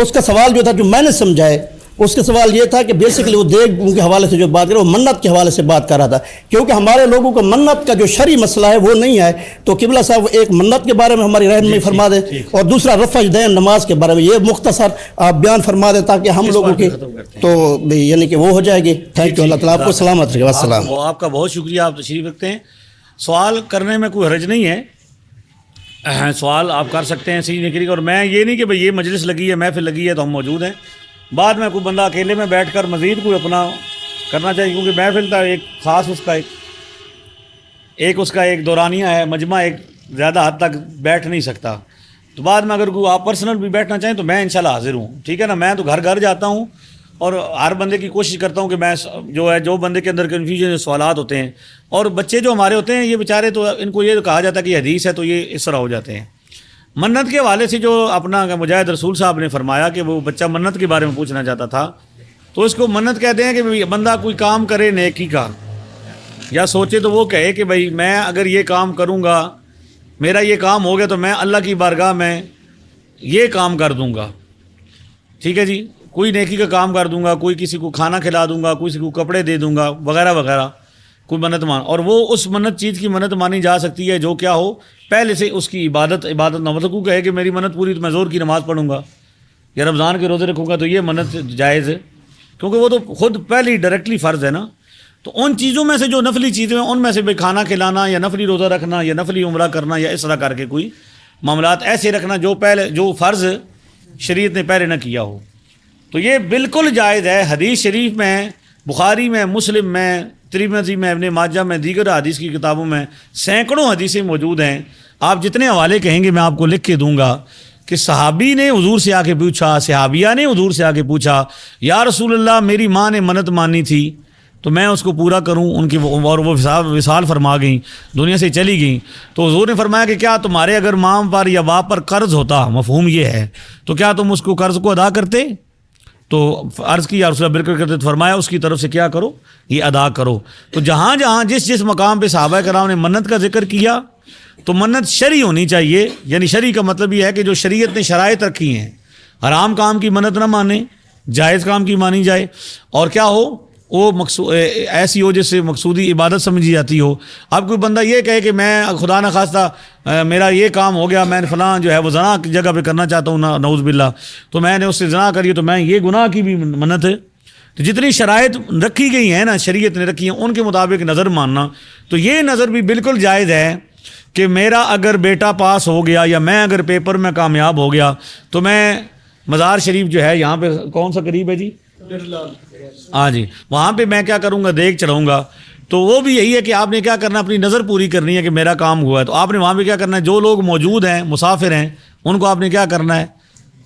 Speaker 10: اس کا سوال جو تھا جو میں نے سمجھا ہے اس کا سوال یہ تھا کہ بیسکلی وہ دیگ کے حوالے سے جو بات کر وہ منت کے حوالے سے بات کر رہا تھا, کیونکہ ہمارے لوگوں کو منت کا جو شرعی مسئلہ ہے وہ نہیں ہے. تو قبلہ صاحب ایک منت کے بارے میں ہماری رہنمائی فرما دیں, اور دوسرا رفع یدین نماز کے بارے میں یہ مختصر آپ بیان فرما دیں تاکہ ہم لوگوں کی تو یعنی کہ وہ ہو جائے گی. تھینک یو, اللہ تعالیٰ آپ کو سلامت رکھے. والسلام.
Speaker 1: آپ کا بہت شکریہ, آپ تشریف رکھتے ہیں. سوال کرنے میں کوئی حرج نہیں ہے, سوال آپ کر سکتے ہیں سیدھی نکلی. اور میں یہ نہیں کہ بھئی یہ مجلس لگی ہے محفل لگی ہے تو ہم موجود ہیں, بعد میں کوئی بندہ اکیلے میں بیٹھ کر مزید کوئی اپنا کرنا چاہیے, کیونکہ محفل کا ایک خاص اس کا ایک دورانیہ ہے, مجمع ایک زیادہ حد تک بیٹھ نہیں سکتا. تو بعد میں اگر کوئی آپ پرسنل بھی بیٹھنا چاہیں تو میں انشاءاللہ حاضر ہوں, ٹھیک ہے نا. میں تو گھر گھر جاتا ہوں اور ہر بندے کی کوشش کرتا ہوں کہ میں جو بندے کے اندر کنفیوژن سوالات ہوتے ہیں, اور بچے جو ہمارے ہوتے ہیں یہ بیچارے تو ان کو یہ کہا جاتا ہے کہ یہ حدیث ہے تو یہ اس طرح ہو جاتے ہیں. منت کے حوالے سے جو اپنا مجاہد رسول صاحب نے فرمایا کہ وہ بچہ منت کے بارے میں پوچھنا چاہتا تھا, تو اس کو منت کہتے ہیں کہ بندہ کوئی کام کرے نیکی کا, یا سوچے تو وہ کہے کہ بھائی میں اگر یہ کام کروں گا, میرا یہ کام ہو گیا تو میں اللہ کی بارگاہ میں یہ کام کر دوں گا, ٹھیک ہے جی, کوئی نیکی کا کام کر دوں گا, کوئی کسی کو کھانا کھلا دوں گا, کسی کو کپڑے دے دوں گا وغیرہ وغیرہ, کوئی منت مان. اور وہ اس منت چیز کی منت مانی جا سکتی ہے جو کیا ہو پہلے سے اس کی عبادت نہ, مطلب کو کہے کہ میری منت پوری تو میں زور کی نماز پڑھوں گا یا رمضان کے روزے رکھوں گا تو یہ منت جائز ہے, کیونکہ وہ تو خود پہلے ڈائریکٹلی فرض ہے نا. تو ان چیزوں میں سے جو نفلی چیزیں ہیں ان میں سے بھائی کھانا کھلانا یا نفلی روزہ رکھنا یا نفلی عمرہ کرنا یا اس طرح کر کے کوئی معاملات ایسے رکھنا جو فرض شریعت نے پہلے نہ کیا ہو, تو یہ بالکل جائز ہے. حدیث شریف میں, بخاری میں, مسلم میں, ترمذی میں, ابن ماجہ میں, دیگر حدیث کی کتابوں میں سینکڑوں حدیثیں موجود ہیں. آپ جتنے حوالے کہیں گے میں آپ کو لکھ کے دوں گا کہ صحابی نے حضور سے آ کے پوچھا, صحابیہ نے حضور سے آ کے پوچھا, یا رسول اللہ میری ماں نے منت مانی تھی تو میں اس کو پورا کروں, ان کی اور وہ وصال فرما گئیں, دنیا سے چلی گئیں. تو حضور نے فرمایا کہ کیا تمہارے اگر ماں پر یا باپ پر قرض ہوتا, مفہوم یہ ہے, تو کیا تم اس کو قرض کو ادا کرتے؟ تو عرض کی یا رسول اللہ بالکل کرتے. تو فرمایا اس کی طرف سے کیا کرو, یہ ادا کرو. تو جہاں جہاں جس مقام پہ صحابہ کرام نے منت کا ذکر کیا تو منت شرعی ہونی چاہیے, یعنی شرعی کا مطلب یہ ہے کہ جو شریعت نے شرائط رکھی ہیں, حرام کام کی منت نہ مانے, جائز کام کی مانی جائے, اور کیا ہو وہ ایسی ہو جس سے مقصودی عبادت سمجھی جاتی ہو. اب کوئی بندہ یہ کہے کہ میں خدا نہ خواستہ میرا یہ کام ہو گیا, میں نے فلاں جو ہے وہ زنا کی جگہ پہ کرنا چاہتا ہوں, نعوذ باللہ, تو میں نے اس سے زنا کری تو میں یہ گناہ کی بھی منت ہے. تو جتنی شرائط رکھی گئی ہیں نا, شریعت نے رکھی ہیں, ان کے مطابق نظر ماننا, تو یہ نظر بھی بالکل جائز ہے کہ میرا اگر بیٹا پاس ہو گیا یا میں اگر پیپر میں کامیاب ہو گیا تو میں مزار شریف جو ہے یہاں پہ کون سا قریب ہے جی, ہاں جی, وہاں پہ میں کیا کروں گا, دیگ چڑھاؤں گا. تو وہ بھی یہی ہے کہ آپ نے کیا کرنا, اپنی نظر پوری کرنی ہے کہ میرا کام ہوا ہے. تو آپ نے وہاں پہ کیا کرنا ہے, جو لوگ موجود ہیں مسافر ہیں ان کو آپ نے کیا کرنا ہے,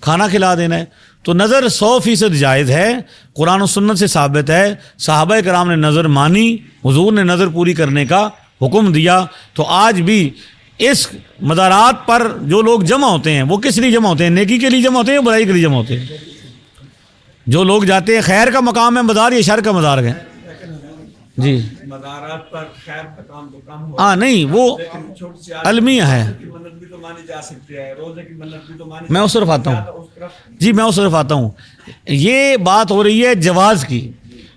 Speaker 1: کھانا کھلا دینا ہے. تو نظر 100% جائز ہے, قرآن و سنت سے ثابت ہے. صحابہ کرام نے نظر مانی, حضور نے نظر پوری کرنے کا حکم دیا. تو آج بھی اس مزارات پر جو لوگ جمع ہوتے ہیں وہ کس لیے جمع ہوتے ہیں, نیکی کے لیے جمع ہوتے ہیں یا برائی کے لیے جمع ہوتے ہیں؟ جو لوگ جاتے ہیں خیر کا مقام ہے مزار یا شر کا مزار ہے؟ جی
Speaker 2: مزارات پر خیر کا کام تو کم ہو،
Speaker 1: ہاں نہیں وہ المیہ ہے.
Speaker 2: منت بھی تو مانی جا سکتی ہے، روزے کی منت بھی تو مانی
Speaker 1: میں اس طرف آتا ہوں جی، میں اس طرف آتا ہوں. یہ بات ہو رہی ہے جواز کی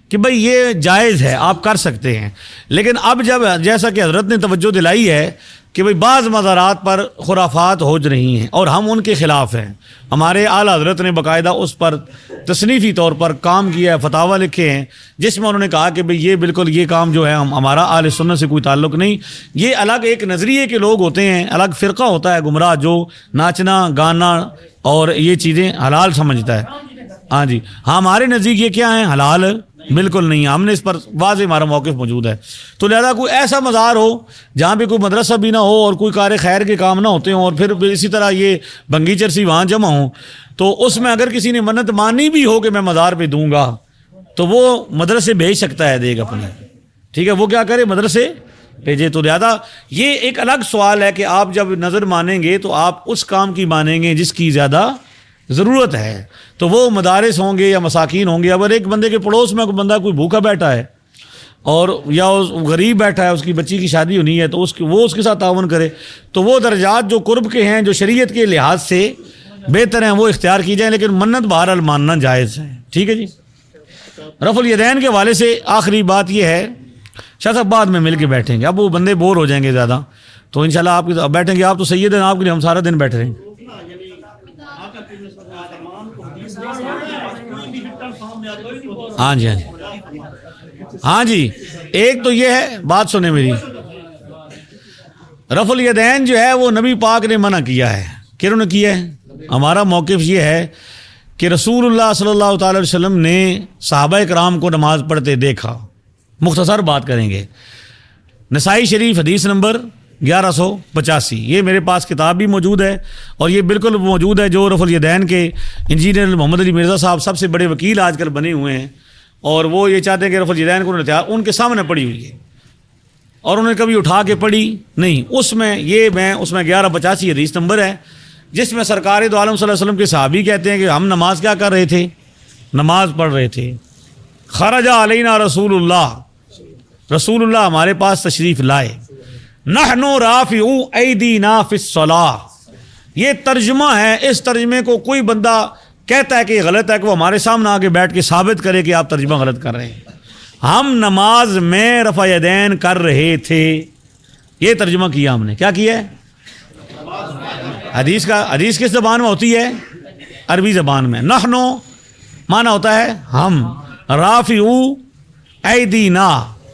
Speaker 1: کہ بھئی یہ جائز ہے، آپ کر سکتے ہیں. لیکن اب جب جیسا کہ حضرت نے توجہ دلائی ہے کہ بھئی بعض مزارات پر خرافات ہو رہی ہیں اور ہم ان کے خلاف ہیں. ہمارے اعلیٰ حضرت نے باقاعدہ اس پر تصنیفی طور پر کام کیا ہے، فتاوی لکھے ہیں جس میں انہوں نے کہا کہ بھئی یہ بالکل یہ کام جو ہے ہمارا اہل سنت سے کوئی تعلق نہیں. یہ الگ ایک نظریے کے لوگ ہوتے ہیں، الگ فرقہ ہوتا ہے گمراہ جو ناچنا گانا اور یہ چیزیں حلال سمجھتا ہے. ہاں جی ہاں، ہمارے نزدیک یہ کیا ہیں؟ حلال بالکل نہیں ہے. ہم نے اس پر واضح ہمارا موقف موجود ہے. تو لہذا کوئی ایسا مزار ہو جہاں پہ کوئی مدرسہ بھی نہ ہو اور کوئی کار خیر کے کام نہ ہوتے ہوں اور پھر اسی طرح یہ بنگی چرسی وہاں جمع ہوں، تو اس میں اگر کسی نے منت مانی بھی ہو کہ میں مزار پہ دوں گا تو وہ مدرسے بھیج سکتا ہے دیگ اپنے. ٹھیک ہے، وہ کیا کرے؟ مدرسے بھیجے. تو لہذا یہ ایک الگ سوال ہے کہ آپ جب نظر مانیں گے تو آپ اس کام کی مانیں گے جس کی زیادہ ضرورت ہے. تو وہ مدارس ہوں گے یا مساکین ہوں گے. اگر ایک بندے کے پڑوس میں کوئی بندہ کوئی بھوکا بیٹھا ہے اور یا غریب بیٹھا ہے، اس کی بچی کی شادی ہونی ہے، تو وہ اس کے ساتھ تعاون کرے، تو وہ درجات جو قرب کے ہیں جو شریعت کے لحاظ سے بہتر ہیں وہ اختیار کی جائیں، لیکن منت بہرحال ماننا جائز ہے. ٹھیک ہے جی. رفع الیدین کے حوالے سے آخری بات یہ ہے، شاہ صاحب بعد میں مل کے بیٹھیں گے، اب وہ بندے بور ہو جائیں گے زیادہ، تو انشاءاللہ آپ بیٹھیں گے. آپ تو سید ہیں، آپ کے لیے ہم سارا دن بیٹھ رہے ہیں. ہاں جی ہاں جی ایک تو یہ ہے، بات سنیں میری، رفع الیدین جو ہے وہ نبی پاک نے منع کیا ہے. کیوں نے کیا ہے؟ ہمارا موقف یہ ہے کہ رسول اللہ صلی اللہ تعالی علیہ وسلم نے صحابہ کرام کو نماز پڑھتے دیکھا. مختصر بات کریں گے. نسائی شریف حدیث نمبر 1185، یہ میرے پاس کتاب بھی موجود ہے اور یہ بالکل موجود ہے جو رفع الیدین کے انجینئر محمد علی مرزا صاحب سب سے بڑے وکیل آج کل بنے ہوئے ہیں، اور وہ یہ چاہتے ہیں کہ رفع الیدین کو ان کے سامنے پڑھی ہوئی ہے اور انہوں نے کبھی اٹھا کے پڑھی نہیں. اس میں 1185 حدیث نمبر ہے جس میں سرکار دو عالم صلی اللہ علیہ وسلم کے صحابی کہتے ہیں کہ ہم نماز کیا کر رہے تھے؟ نماز پڑھ رہے تھے. خرج علینا رسول اللہ ہمارے پاس تشریف لائے. نحن رافعو ایدینا فی الصلاۃ، یہ ترجمہ ہے. اس ترجمے کو کوئی بندہ کہتا ہے کہ یہ غلط ہے کہ وہ ہمارے سامنے آگے بیٹھ کے ثابت کرے کہ آپ ترجمہ غلط کر رہے ہیں. ہم نماز میں رفع یدین کر رہے تھے، یہ ترجمہ کیا ہم نے. کیا کیا ہے؟ حدیث کس زبان میں ہوتی ہے؟ عربی زبان میں. نحنو معنی ہوتا ہے ہم، رافعو ایدینا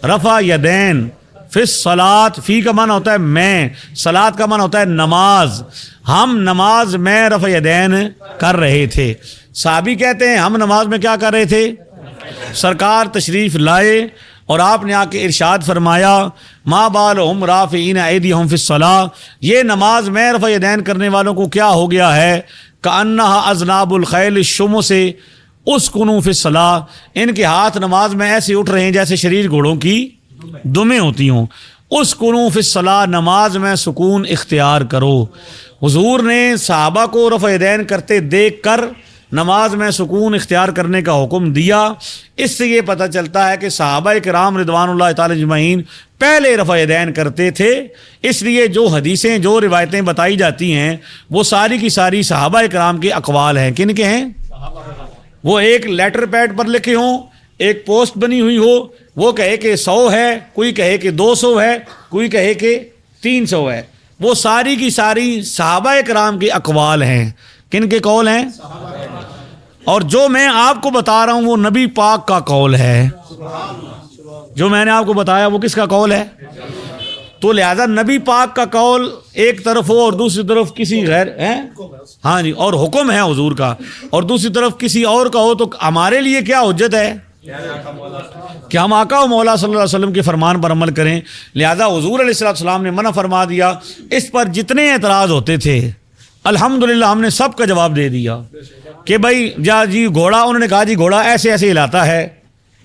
Speaker 1: رفع یدین فی الصلاۃ، فی کا معنی ہوتا ہے میں، صلاۃ کا معنی ہوتا ہے نماز. ہم نماز میں رفع یدین کر رہے تھے. صحابی کہتے ہیں ہم نماز میں کیا کر رہے تھے؟ سرکار تشریف لائے اور آپ نے آ کے ارشاد فرمایا ما بالہم رافعین ایدیہم فی الصلاۃ، یہ نماز میں رفع یدین کرنے والوں کو کیا ہو گیا ہے؟ کأنہا اذناب الخیل الشمس اسکنوا فی الصلاۃ، ان کے ہاتھ نماز میں ایسے اٹھ رہے ہیں جیسے شریر گھوڑوں کی دمیں ہوتی ہوں. اسکنوا فی الصلاۃ، نماز میں سکون اختیار کرو. حضور نے صحابہ کو رفع یدین کرتے دیکھ کر نماز میں سکون اختیار کرنے کا حکم دیا. اس سے یہ پتہ چلتا ہے کہ صحابہ کرام رضوان اللہ تعالی اجمعین پہلے رفع یدین کرتے تھے. اس لیے جو حدیثیں جو روایتیں بتائی جاتی ہیں وہ ساری کی ساری صحابہ کرام کے اقوال ہیں. کن کے ہیں؟ وہ ایک لیٹر پیڈ پر لکھے ہوں، ایک پوسٹ بنی ہوئی ہو، وہ کہے کہ 100 ہے، کوئی کہے کہ 200 ہے، کوئی کہے کہ 300 ہے. وہ ساری کی ساری صحابہ کرام کے اقوال ہیں. کن کے قول ہیں؟ اور جو میں آپ کو بتا رہا ہوں وہ نبی پاک کا قول ہے. جو میں نے آپ کو بتایا وہ کس کا قول ہے؟ تو لہذا نبی پاک کا قول ایک طرف ہو اور دوسری طرف کسی غیر ہاں جی اور حکم ہے حضور کا، اور دوسری طرف کسی اور کا ہو، تو ہمارے لیے کیا حجت ہے کہ ہم آقا و مولا صلی اللہ علیہ وسلم کے فرمان پر عمل کریں. لہذا حضور علیہ السلام نے منع فرما دیا. اس پر جتنے اعتراض ہوتے تھے الحمدللہ ہم نے سب کا جواب دے دیا کہ بھائی جی گھوڑا، انہوں نے کہا جی گھوڑا ایسے ایسے ہلاتا ہے،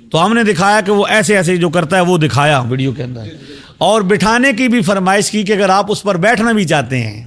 Speaker 1: تو ہم نے دکھایا کہ وہ ایسے ایسے جو کرتا ہے وہ دکھایا ویڈیو کے اندر. اور بٹھانے کی بھی فرمائش کی کہ اگر آپ اس پر بیٹھنا بھی چاہتے ہیں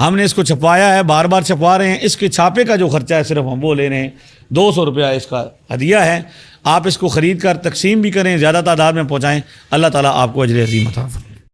Speaker 1: ہم نے اس کو چھپوایا ہے, بار بار چھپوا رہے ہیں. اس کے چھاپے کا جو خرچہ ہے صرف ہم وہ لے رہے ہیں, 200 روپیہ اس کا ہدیہ ہے. آپ اس کو خرید کر تقسیم بھی کریں, زیادہ تعداد میں پہنچائیں. اللہ تعالیٰ آپ کو اجر عظیم عطا فرمائے.